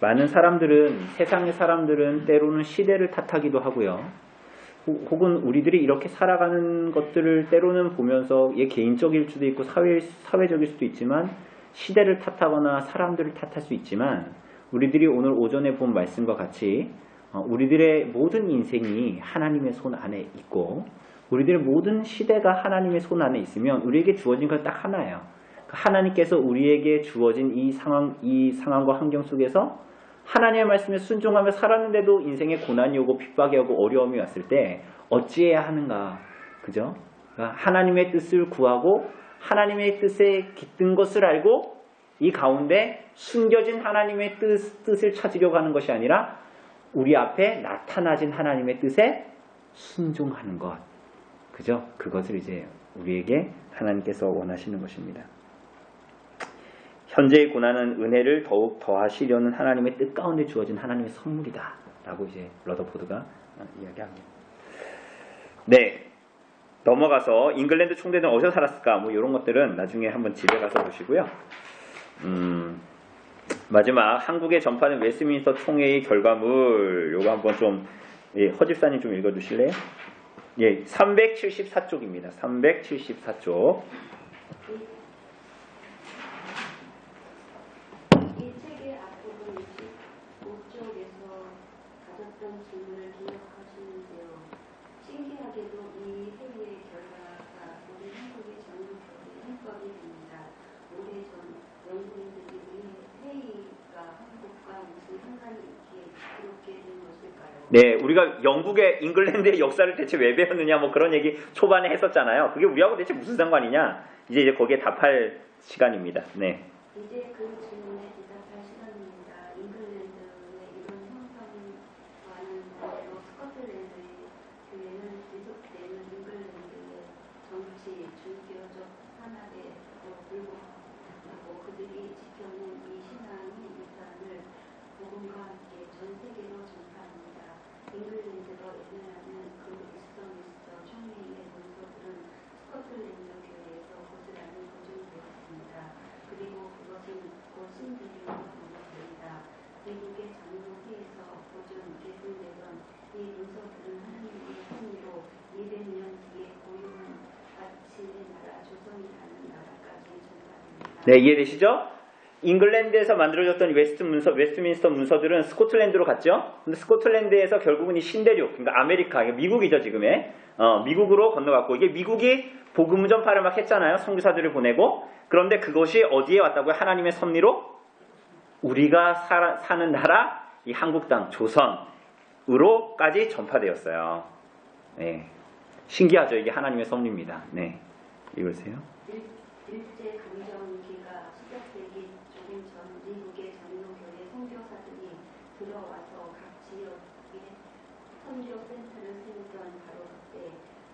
Speaker 2: 많은 사람들은, 세상의 사람들은 때로는 시대를 탓하기도 하고요. 혹은 우리들이 이렇게 살아가는 것들을 때로는 보면서 얘 개인적일 수도 있고 사회적일 수도 있지만 시대를 탓하거나 사람들을 탓할 수 있지만 우리들이 오늘 오전에 본 말씀과 같이 우리들의 모든 인생이 하나님의 손 안에 있고 우리들의 모든 시대가 하나님의 손 안에 있으면 우리에게 주어진 건 딱 하나예요. 하나님께서 우리에게 주어진 이 상황과 환경 속에서 하나님의 말씀에 순종하며 살았는데도 인생에 고난이 오고 핍박이 오고 어려움이 왔을 때 어찌해야 하는가, 그죠? 그러니까 하나님의 뜻을 구하고 하나님의 뜻에 깃든 것을 알고 이 가운데 숨겨진 하나님의 뜻을 찾으려고 하는 것이 아니라 우리 앞에 나타나진 하나님의 뜻에 순종하는 것, 그죠? 그것을 이제 우리에게 하나님께서 원하시는 것입니다. 현재의 고난은 은혜를 더욱 더하시려는 하나님의 뜻 가운데 주어진 하나님의 선물이다 라고 이제 러더포드가 이야기합니다. 네, 넘어가서 잉글랜드 총대는 어디서 살았을까 뭐 이런 것들은 나중에 한번 집에 가서 보시고요. 마지막 한국에 전파된 웨스트민스터 총회의 결과물 요거 한번 좀 허집사님 좀 읽어주실래요? 예, 374쪽입니다. 374쪽.
Speaker 6: 이 책의 앞부분 25쪽에서 가졌던 질문을 기억하시는데요. 신기하게도 이 회의의 결과가 우리 한국의 전유교의 해법이 됩니다. 오래전 영국인들이 회의가 한국과 무슨 상관이 있기에 그렇게 된 것일까요?
Speaker 2: 네, 우리가 영국의 잉글랜드의 역사를 대체 왜 배웠느냐 뭐 그런 얘기 초반에 했었잖아요. 그게 우리하고 대체 무슨 상관이냐? 이제 거기에 답할 시간입니다. 네.
Speaker 6: 이제 그 질문에 대답할 시간입니다. 잉글랜드의 이런 형상과는 반대로 스코틀랜드의 교회는 지속되는 잉글랜드의 정치, 종교적 산업에도 불구하고 그들이 지켜낸 이 신앙의 유산을 복음과 함께 전 세계로 전파합니다. 잉글랜드로 예매하는 그 웨스트민스터 총회의 문서들은 스코틀랜드 교회에서 고스란히 보존되었습니다. 그리고 그것은 곧 신비로 보존됩니다. 미국의 장로회에서 보존 계승되던 이 문서들은 하나님의 섭리로 200년 뒤에 고유한 가치의 나라 조선이라는 나라까지 전파됩니다.
Speaker 2: 네, 이해되시죠? 잉글랜드에서 만들어졌던 웨스트민스터 문서들은 스코틀랜드로 갔죠. 근데 스코틀랜드에서 결국은 이 신대륙, 그러니까 아메리카, 미국이죠 지금의 미국으로 건너갔고 이게 미국이 복음 전파를 막 했잖아요. 선교사들을 보내고. 그런데 그것이 어디에 왔다고요? 하나님의 섭리로 우리가 사는 나라, 이 한국 땅 조선으로까지 전파되었어요. 네, 신기하죠. 이게 하나님의 섭리입니다. 네, 읽으세요.
Speaker 6: 일제 강점기가 시작되기 조금 전 미국의 장로교회 선교사들이 들어와서 각 지역에 선교센터를 세우던 바로 그때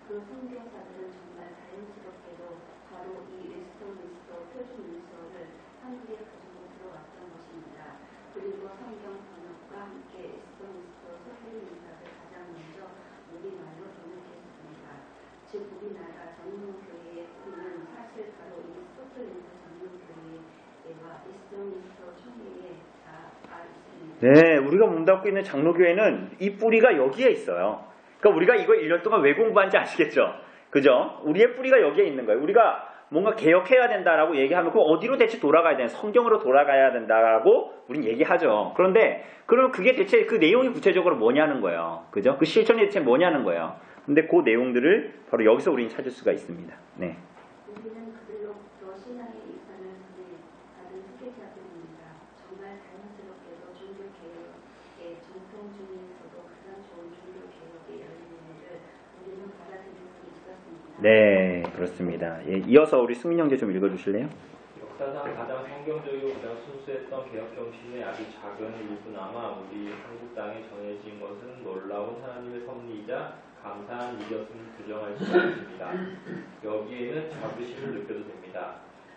Speaker 6: 그 선교사들은 정말 자연스럽게도 바로 이 웨스트민스터 표준 문서를 한국에 가지고 들어왔던 것입니다. 그리고 성경 번역과 함께 웨스트민스터 설교 인사를 가장 먼저 우리말로 번역했습니다. 즉 우리나라 장로교회의 뿌리는 사실 바로 이 스코틀랜드 장로교회와 웨스트민스터 총회에 다 있습니다.
Speaker 2: 네, 우리가 몸담고 있는 장로교회는 이 뿌리가 여기에 있어요. 그러니까 우리가 이거 1년 동안 왜 공부한지 아시겠죠? 그죠? 우리의 뿌리가 여기에 있는 거예요. 우리가 뭔가 개혁해야 된다라고 얘기하면 그럼 어디로 대체 돌아가야 되나? 성경으로 돌아가야 된다라고 우린 얘기하죠. 그런데 그럼 그게 대체 그 내용이 구체적으로 뭐냐는 거예요. 그죠? 그 실천이 대체 뭐냐는 거예요. 근데 그 내용들을 바로 여기서 우리는 찾을 수가 있습니다. 네.
Speaker 6: 우리는 그들로부터 신앙의 유산을 받은 후계자들입니다. 정말 자연스럽게도 종교개혁의 전통 중에서도 가장 좋은 종교개혁의 열매를 우리는 받아들일 수 있었습니다.
Speaker 2: 네, 그렇습니다. 예, 이어서 우리 승민 형제 좀 읽어주실래요?
Speaker 7: 역사상 가장 성경적이고 가장 순수했던 개혁 정신의 아주 작은 일부나마 우리 한국 땅에 전해진 것은 놀라운 하나님의 섭리이자 감사한 일이었음을 부정할 수 없습니다. 여기에는 자부심을 느껴도 됩니다.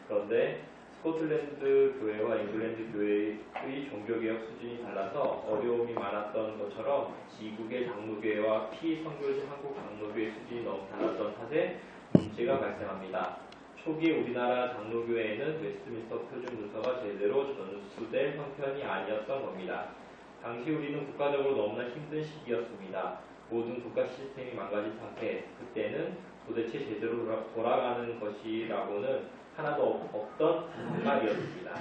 Speaker 7: 그런데 스코틀랜드 교회와 잉글랜드 교회의 종교개혁 수준이 달라서 어려움이 많았던 것처럼 지국의 장로교회와 피선교지 한국 장로교회 수준이 너무 달랐던 탓에 문제가 발생합니다. 초기 우리나라 장로교회에는 웨스트민스터 표준 문서가 제대로 전수된 형편이 아니었던 겁니다. 당시 우리는 국가적으로 너무나 힘든 시기였습니다. 모든 국가 시스템이 망가진 상태, 그때는 도대체 제대로 돌아가는 것이라고는 하나도 없던 말이었습니다.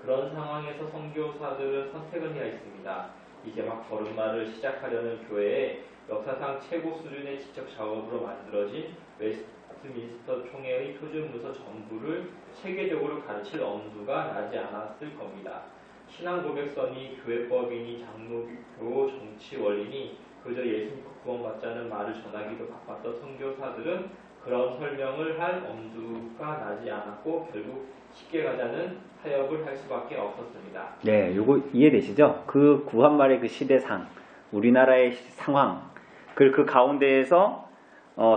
Speaker 7: 그런 상황에서 선교사들은 선택을 해야 했습니다. 이제 막 걸음마를 시작하려는 교회에 역사상 최고 수준의 지적 작업으로 만들어진 웨스트민스터 총회의 표준 문서 전부를 체계적으로 가르칠 엄두가 나지 않았을 겁니다. 신앙 고백서니 교회법이니 장로교 정치 원리니 그저 예수 믿고 구원받자는 말을 전하기도 바빴던 선교사들은 그런 설명을 할 엄두가 나지 않았고 결국 쉽게 가자는 타협을 할 수밖에 없었습니다.
Speaker 2: 네, 요거 이해되시죠? 그 구한말의 그 시대상, 우리나라의 상황, 그 가운데에서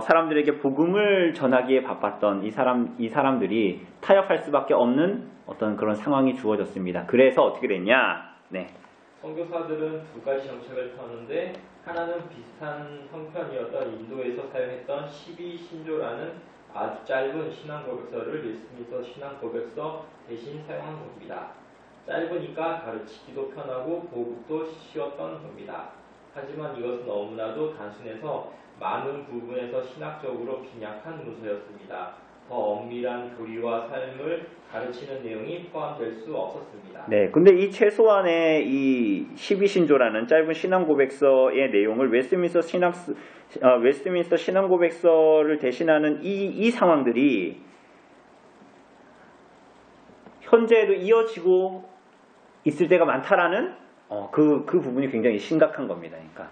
Speaker 2: 사람들에게 복음을 전하기에 바빴던 이 사람들이 타협할 수밖에 없는 어떤 그런 상황이 주어졌습니다. 그래서 어떻게 됐냐? 네.
Speaker 7: 선교사들은 두 가지 정책을 펴는데 하나는 비슷한 형편이었던 인도에서 사용했던 12신조라는 아주 짧은 신앙 고백서를 웨스트민스터 신앙 고백서 대신 사용한 겁니다. 짧으니까 가르치기도 편하고 보급도 쉬웠던 겁니다. 하지만 이것은 너무나도 단순해서 많은 부분에서 신학적으로 빈약한 문서였습니다. 더 엄밀한 교리와 삶을 가르치는 내용이 포함될 수 없었습니다.
Speaker 2: 네, 근데 이 최소한의 이 12신조라는 짧은 신앙 고백서의 내용을 웨스트민스터 신앙 고백서를 대신하는 이 상황들이 현재에도 이어지고 있을 때가 많다라는 그 부분이 굉장히 심각한 겁니다. 그러니까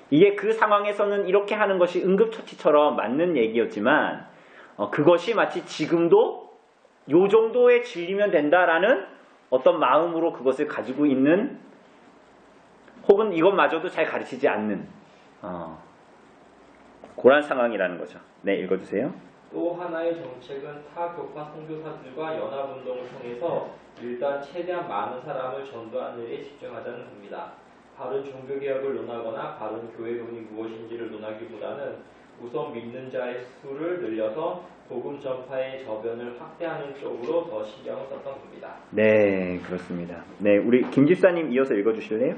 Speaker 2: 이게 그 상황에서는 이렇게 하는 것이 응급처치처럼 맞는 얘기였지만 그것이 마치 지금도 요 정도에 질리면 된다라는 어떤 마음으로 그것을 가지고 있는 혹은 이것마저도 잘 가르치지 않는 그런 상황이라는 거죠. 네, 읽어주세요.
Speaker 7: 또 하나의 정책은 타 교파 선교사들과 연합운동을 통해서 일단 최대한 많은 사람을 전도하는 일에 집중하자는 겁니다. 바른 종교개혁을 논하거나 바른 교회론이 무엇인지를 논하기보다는 우선 믿는 자의 수를 늘려서 복음 전파의 저변을 확대하는 쪽으로 더 신경을 썼던 겁니다.
Speaker 2: 네, 그렇습니다. 네, 우리 김 집사님 이어서 읽어주실래요?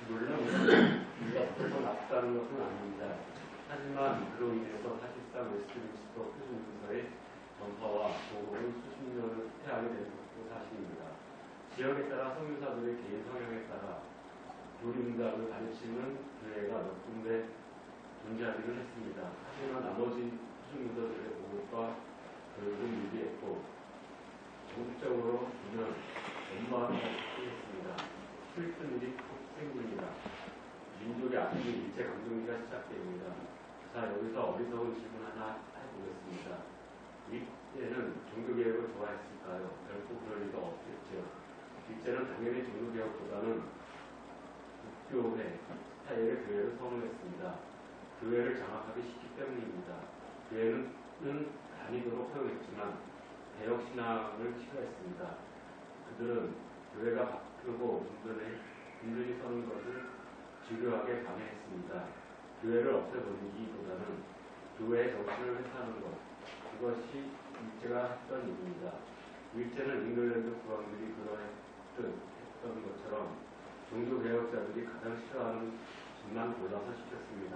Speaker 1: 물론 우리가 어떤 나쁘다는 것은 아닙니다. 하지만 그로 인해서 사실상 웨스트민스터 표준 문서의 전파와 보급은 수십 년을 후퇴하게 되는 것도 사실입니다. 지역에 따라 선교사들의 개인 성향에 따라 교리 문답을 가르치는 교회가 몇 군데 존재하기는 했습니다. 하지만 나머지 표준 문서들의 보급과 교육은 유리했고 공식적으로 보면 엄마가 했습니다. 슬픈 일이 꼭 생깁니다. 민족의 아픔이 일제 강점기가 시작됩니다. 자, 여기서 어리석은 질문 하나 해보겠습니다. 이때는 종교개혁을 좋아했을까요? 결코 그럴 리가 없겠죠. 이때는 당연히 종교개혁보다는 국교회 스타일의 교회를 선호했습니다. 교회를 장악하기 쉽기 때문입니다. 교회는 다니도록 허용했지만 개혁신앙을 싫어했습니다. 그들은 교회가 바꾸고 든든히 서는 것을 집요하게 방해했습니다. 교회를 없애버리기보다는 교회의 정신을 회수하는 것, 그것이 일제가 했던 일입니다. 일제는 잉글랜드 국왕들이 했던 것처럼 종교개혁자들이 가장 싫어하는 짓만 골라서 시켰습니다.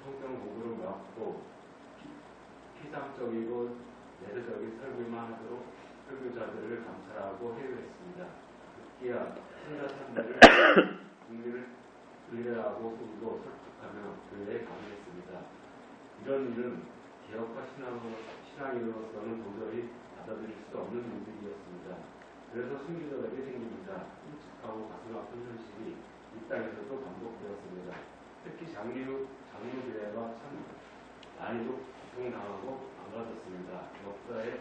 Speaker 1: 성경 공부를 막고 피상적이고 내세적인 설교만 하도록 설교자들을 감찰하고 해외했습니다. 급기야 신자탄들을 국민을 의뢰하고 속이고 설득하며 교회에 강요했습니다. 이런 일은 개혁과 신앙인으로서는 도저히 받아들일 수 없는 일들이었습니다. 그래서 순교자들에게 생깁니다. 끔찍하고 가슴 아픈 현실이 이 땅에서도 반복되었습니다. 특히 장로교회가 참 난이도 적응당하고 망가졌습니다. 역사의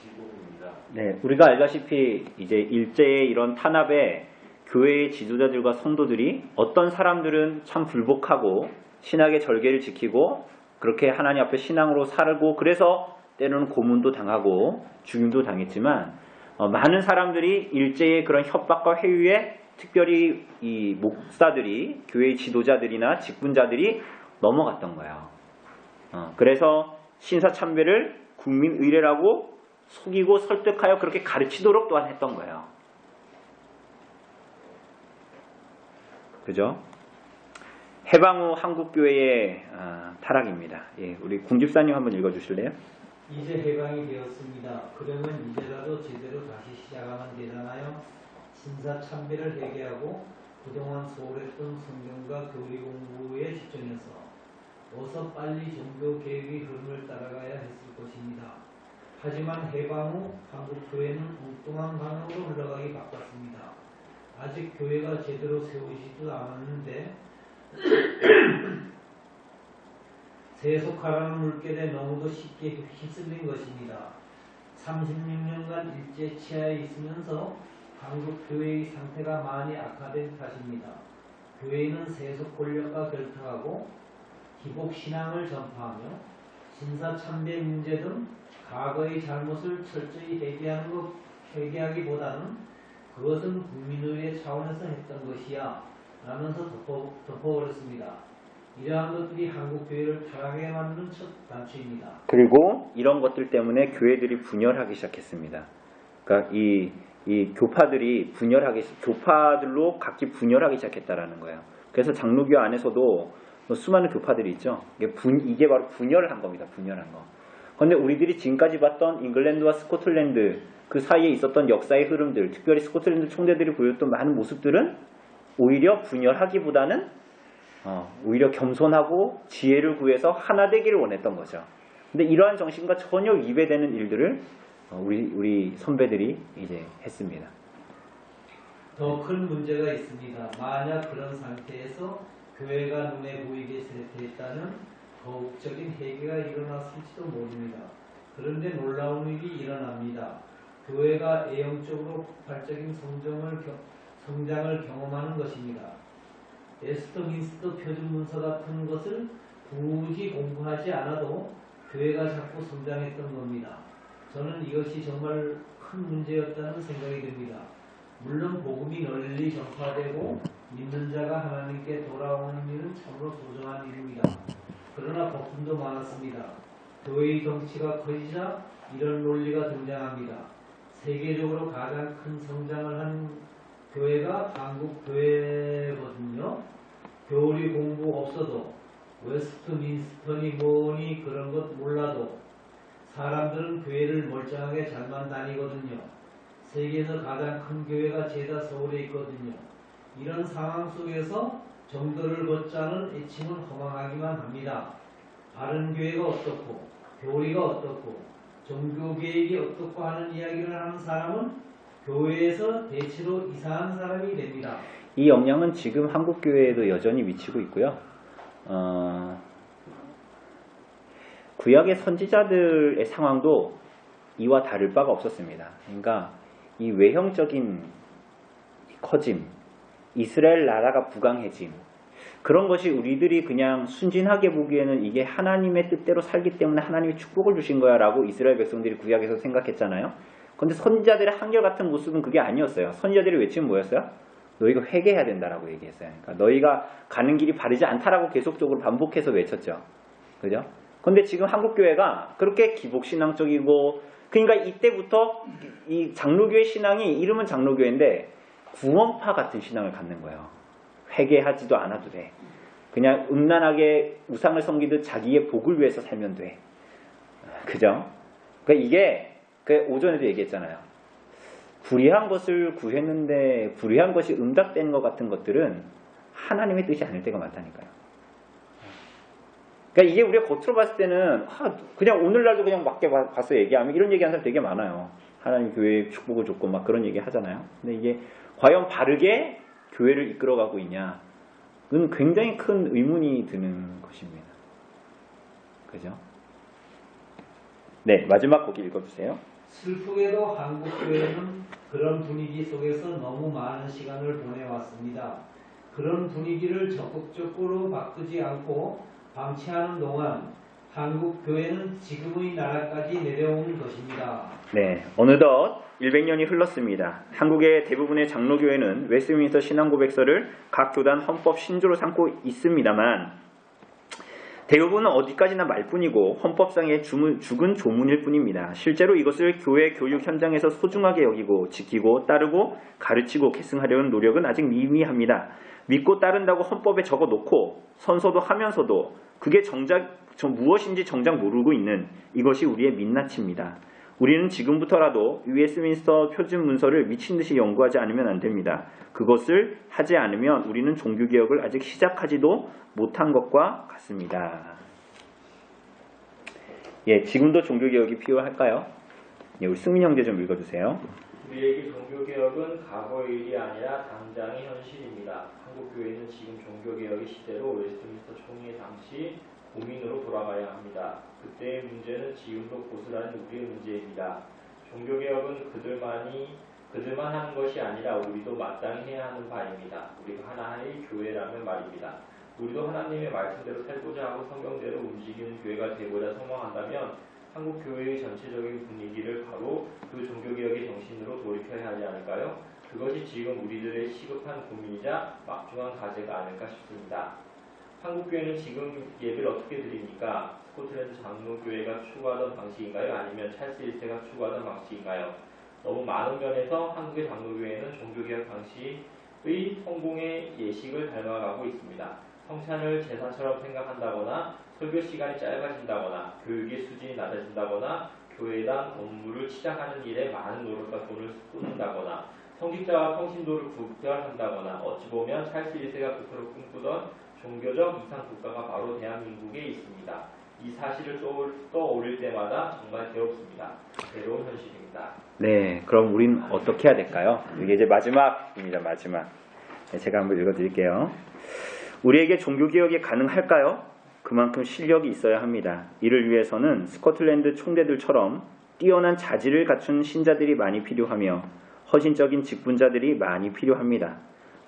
Speaker 1: 지곡입니다.
Speaker 2: 네, 우리가 알다시피 이제 일제의 이런 탄압에 교회의 지도자들과 성도들이 어떤 사람들은 참 불복하고 신학의 절개를 지키고 그렇게 하나님 앞에 신앙으로 살고 그래서 때로는 고문도 당하고 죽임도 당했지만 많은 사람들이 일제의 그런 협박과 회유에 특별히 이 목사들이 교회의 지도자들이나 직분자들이 넘어갔던 거예요. 그래서 신사참배를 국민의례라고 속이고 설득하여 그렇게 가르치도록 또한 했던 거예요. 그죠? 해방 후 한국교회의 타락입니다. 예, 우리 궁집사님 한번 읽어주실래요?
Speaker 3: 이제 해방이 되었습니다. 그러면 이제라도 제대로 다시 시작하면 되잖아요. 신사참배를 회개하고 그동안 소홀했던 성경과 교리 공부에 집중해서 어서 빨리 종교개혁의 흐름을 따라가야 했을 것입니다. 하지만 해방 후 한국교회는 엉뚱한 방향으로 흘러가기 바빴습니다. 아직 교회가 제대로 세우지도 않았는데 세속화라는 물결에 너무도 쉽게 휩쓸린 것입니다. 36년간 일제 치하에 있으면서 한국 교회의 상태가 많이 악화된 탓입니다. 교회는 세속 권력과 결탁하고 기복신앙을 전파하며 신사참배 문제 등 과거의 잘못을 철저히 회개하기보다는 그것은 국민의회 차원에서 했던 것이야 라면서 덮어버렸습니다. 이러한 것들이 한국교회를 타락하게 만든 첫 단추입니다.
Speaker 2: 그리고 이런 것들 때문에 교회들이 분열하기 시작했습니다. 그러니까 이 교파들이 교파들로 각기 분열하기 시작했다라는 거예요. 그래서 장로교 안에서도 수많은 교파들이 있죠. 이게 바로 분열을 한 겁니다. 분열한 거. 그런데 우리들이 지금까지 봤던 잉글랜드와 스코틀랜드 그 사이에 있었던 역사의 흐름들, 특별히 스코틀랜드 총대들이 보였던 많은 모습들은 오히려 분열하기보다는 오히려 겸손하고 지혜를 구해서 하나 되기를 원했던 거죠. 근데 이러한 정신과 전혀 위배되는 일들을 우리 선배들이 이제 했습니다.
Speaker 3: 더 큰 문제가 있습니다. 만약 그런 상태에서 교회가 눈에 보이게 됐다면 거국적인 해계가 일어났을지도 모릅니다. 그런데 놀라운 일이 일어납니다. 교회가 애형적으로 폭발적인 성장을 경험하는 것입니다. 웨스트민스터 표준문서 같은 것을 굳이 공부하지 않아도 교회가 자꾸 성장했던 겁니다. 저는 이것이 정말 큰 문제였다는 생각이 듭니다. 물론 복음이 널리 전파되고 믿는 자가 하나님께 돌아오는 일은 참으로 소중한 일입니다. 그러나 거품도 많았습니다. 교회의 덩치가 커지자 이런 논리가 등장합니다. 세계적으로 가장 큰 성장을 한 교회가 한국 교회거든요. 교리 공부 없어도 웨스트민스터니 뭐니 그런 것 몰라도 사람들은 교회를 멀쩡하게 잘만 다니거든요. 세계에서 가장 큰 교회가 죄다 서울에 있거든요. 이런 상황 속에서 정도를 걷자는 애칭은 허망하기만 합니다. 바른 교회가 어떻고 교리가 어떻고 종교개혁이 어떻고 하는 이야기를 하는 사람은 교회에서 대체로 이상한 사람이 됩니다.
Speaker 2: 이 영향은 지금 한국교회에도 여전히 미치고 있고요. 구약의 선지자들의 상황도 이와 다를 바가 없었습니다. 그러니까 이 외형적인 커짐, 이스라엘 나라가 부강해짐, 그런 것이 우리들이 그냥 순진하게 보기에는 이게 하나님의 뜻대로 살기 때문에 하나님이 축복을 주신 거야 라고 이스라엘 백성들이 구약에서 생각했잖아요. 그런데 선지자들의 한결같은 모습은 그게 아니었어요. 선지자들의 외침은 뭐였어요? 너희가 회개해야 된다라고 얘기했어요. 그러니까 너희가 가는 길이 바르지 않다라고 계속적으로 반복해서 외쳤죠. 그죠? 근데 지금 한국교회가 그렇게 기복신앙적이고, 그러니까 이때부터 이 장로교회 신앙이 이름은 장로교회인데 구원파 같은 신앙을 갖는 거예요. 회개하지도 않아도 돼. 그냥 음란하게 우상을 섬기듯 자기의 복을 위해서 살면 돼. 그죠? 그러니까 이게 오전에도 얘기했잖아요. 불의한 것을 구했는데 불의한 것이 응답된 것 같은 것들은 하나님의 뜻이 아닐 때가 많다니까요. 그러니까 이게 우리가 겉으로 봤을 때는 그냥 오늘날도 그냥 맞게 봐서 얘기하면 이런 얘기하는 사람 되게 많아요. 하나님 교회에 축복을 줬고 막 그런 얘기 하잖아요. 근데 이게 과연 바르게 교회를 이끌어가고 있냐? 그건 굉장히 큰 의문이 드는 것입니다. 그죠? 네, 마지막 거기 읽어주세요.
Speaker 3: 슬프게도 한국 교회는 그런 분위기 속에서 너무 많은 시간을 보내왔습니다. 그런 분위기를 적극적으로 바꾸지 않고 방치하는 동안 한국 교회는 지금의 나라까지 내려온 것입니다.
Speaker 2: 네, 어느덧 100년이 흘렀습니다. 한국의 대부분의 장로교회는 웨스트민스터 신앙고백서를 각 교단 헌법 신조로 삼고 있습니다만 대부분은 어디까지나 말뿐이고 헌법상의 죽은 조문일 뿐입니다. 실제로 이것을 교회 교육 현장에서 소중하게 여기고 지키고 따르고 가르치고 계승하려는 노력은 아직 미미합니다. 믿고 따른다고 헌법에 적어놓고 선서도 하면서도 그게 무엇인지 정작 모르고 있는 이것이 우리의 민낯입니다. 우리는 지금부터라도 웨스트민스터 표준 문서를 미친듯이 연구하지 않으면 안 됩니다. 그것을 하지 않으면 우리는 종교개혁을 아직 시작하지도 못한 것과 같습니다. 예, 지금도 종교개혁이 필요할까요? 예, 우리 승민 형제 좀 읽어주세요.
Speaker 7: 우리에게 종교개혁은 과거의 일이 아니라 당장의 현실입니다. 한국교회는 지금 종교개혁의 시대로 웨스트민스터 총회 당시 고민으로 돌아가야 합니다. 그때의 문제는 지금도 고스란히 우리의 문제입니다. 종교개혁은 그들만 하는 것이 아니라 우리도 마땅히 해야 하는 바입니다. 우리가 하나의 교회라면 말입니다. 우리도 하나님의 말씀대로 살고자 하고 성경대로 움직이는 교회가 되고자 소망한다면 한국 교회의 전체적인 분위기를 바로 그 종교개혁의 정신으로 돌이켜야 하지 않을까요? 그것이 지금 우리들의 시급한 고민이자 막중한 과제가 아닐까 싶습니다. 한국교회는 지금 예배를 어떻게 드립니까? 스코틀랜드 장로교회가 추구하던 방식인가요? 아니면 찰스 1세가 추구하던 방식인가요? 너무 많은 면에서 한국의 장로교회는 종교개혁 방식의 성공의 예식을 닮아가고 있습니다. 성찬을 제사처럼 생각한다거나 설교 시간이 짧아진다거나 교육의 수준이 낮아진다거나 교회당 업무를 시작하는 일에 많은 노력과 돈을 쏟는다거나 성직자와 평신도를 구별한다거나 어찌 보면 찰스 1세가 그토록 꿈꾸던 종교적 이상 국가가 바로 대한민국에 있습니다. 이 사실을 떠오를 때마다 정말 괴롭습니다. 괴로운 현실입니다.
Speaker 2: 네, 그럼 우린 어떻게 해야 될까요? 이게 이제 마지막입니다. 마지막. 네, 제가 한번 읽어드릴게요. 우리에게 종교개혁이 가능할까요? 그만큼 실력이 있어야 합니다. 이를 위해서는 스코틀랜드 총대들처럼 뛰어난 자질을 갖춘 신자들이 많이 필요하며 헌신적인 직분자들이 많이 필요합니다.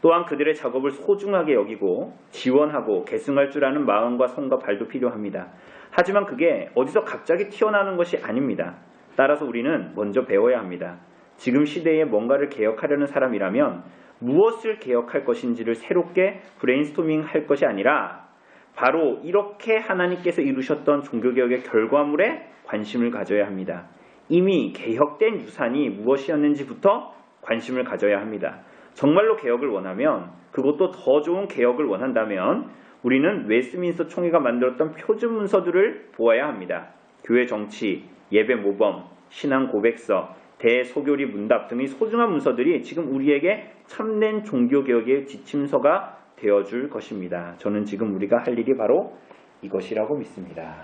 Speaker 2: 또한 그들의 작업을 소중하게 여기고 지원하고 계승할 줄 아는 마음과 손과 발도 필요합니다. 하지만 그게 어디서 갑자기 튀어나오는 것이 아닙니다. 따라서 우리는 먼저 배워야 합니다. 지금 시대에 뭔가를 개혁하려는 사람이라면 무엇을 개혁할 것인지를 새롭게 브레인스토밍 할 것이 아니라 바로 이렇게 하나님께서 이루셨던 종교개혁의 결과물에 관심을 가져야 합니다. 이미 개혁된 유산이 무엇이었는지부터 관심을 가져야 합니다. 정말로 개혁을 원하면, 그것도 더 좋은 개혁을 원한다면 우리는 웨스트민스터 총회가 만들었던 표준 문서들을 보아야 합니다. 교회 정치, 예배 모범, 신앙 고백서, 대소교리 문답 등의 소중한 문서들이 지금 우리에게 참된 종교개혁의 지침서가 되어줄 것입니다. 저는 지금 우리가 할 일이 바로 이것이라고 믿습니다.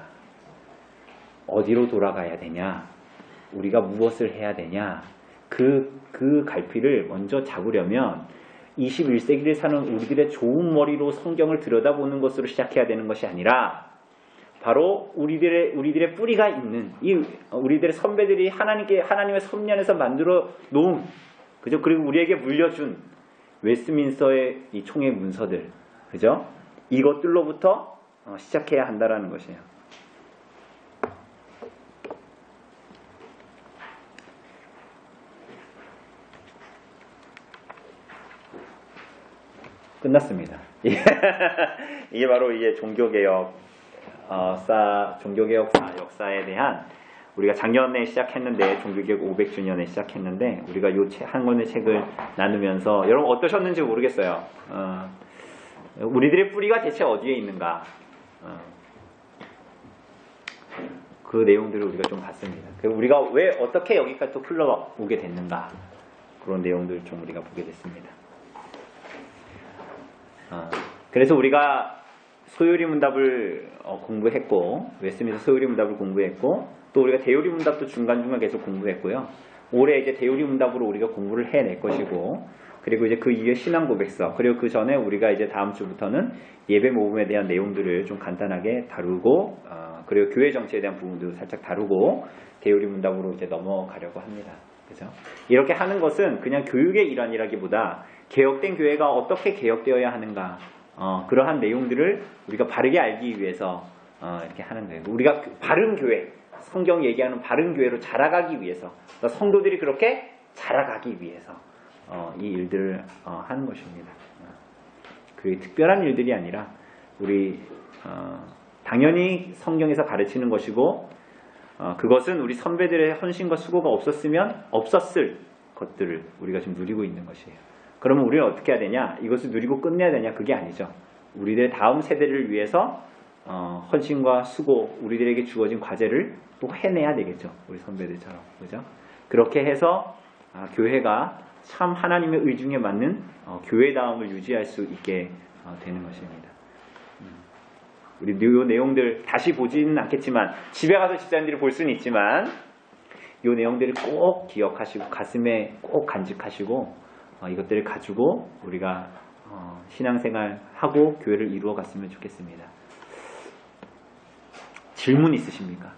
Speaker 2: 어디로 돌아가야 되냐? 우리가 무엇을 해야 되냐? 그 갈피를 먼저 잡으려면 21세기를 사는 우리들의 좋은 머리로 성경을 들여다보는 것으로 시작해야 되는 것이 아니라 바로 우리들의 뿌리가 있는 우리들의 선배들이 하나님의 섭리안에서 만들어 놓은 그죠? 그리고 우리에게 물려준 웨스트민스터의 이 총회 문서들 그죠? 이것들로부터 시작해야 한다라는 것이에요. 끝났습니다. 이게 바로 이제 종교개혁사 역사에 대한 우리가 작년에 시작했는데 종교개혁 500주년에 시작했는데 우리가 요 한 권의 책을 나누면서 여러분 어떠셨는지 모르겠어요. 우리들의 뿌리가 대체 어디에 있는가? 그 내용들을 우리가 좀 봤습니다. 우리가 왜 어떻게 여기까지 또 흘러오게 됐는가? 그런 내용들을 좀 우리가 보게 됐습니다. 그래서 우리가 소요리 문답을 공부했고 웨스트민스터 소요리 문답을 공부했고 또 우리가 대요리 문답도 중간중간 계속 공부했고요. 올해 이제 대요리 문답으로 우리가 공부를 해낼 것이고 그리고 이제 그 이후에 신앙 고백서, 그리고 그 전에 우리가 이제 다음 주부터는 예배 모금에 대한 내용들을 좀 간단하게 다루고, 그리고 교회 정치에 대한 부분도 살짝 다루고 대요리 문답으로 이제 넘어가려고 합니다. 그죠? 이렇게 하는 것은 그냥 교육의 일환이라기보다 개혁된 교회가 어떻게 개혁되어야 하는가, 그러한 내용들을 우리가 바르게 알기 위해서 이렇게 하는 거예요. 우리가 바른 교회, 성경 얘기하는 바른 교회로 자라가기 위해서, 성도들이 그렇게 자라가기 위해서 이 일들을 하는 것입니다. 그게 특별한 일들이 아니라 우리 당연히 성경에서 가르치는 것이고, 그것은 우리 선배들의 헌신과 수고가 없었으면 없었을 것들을 우리가 지금 누리고 있는 것이에요. 그러면 우리는 어떻게 해야 되냐? 이것을 누리고 끝내야 되냐? 그게 아니죠. 우리들 다음 세대를 위해서 헌신과 수고, 우리들에게 주어진 과제를 또 해내야 되겠죠. 우리 선배들처럼. 그죠? 그렇게 해서 교회가 참 하나님의 의중에 맞는 교회다움을 유지할 수 있게 되는 것입니다. 우리 이 내용들 다시 보지는 않겠지만, 집에 가서 집사님들이 볼 수는 있지만, 이 내용들을 꼭 기억하시고 가슴에 꼭 간직하시고 이것들을 가지고 우리가 신앙생활하고 교회를 이루어 갔으면 좋겠습니다. 질문 있으십니까?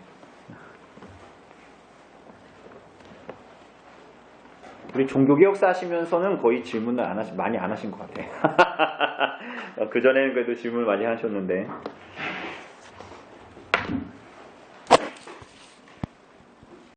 Speaker 2: 우리 종교개혁사 하시면서는 거의 질문을 많이 안 하신 것 같아요. 그전에는 그래도 질문을 많이 하셨는데.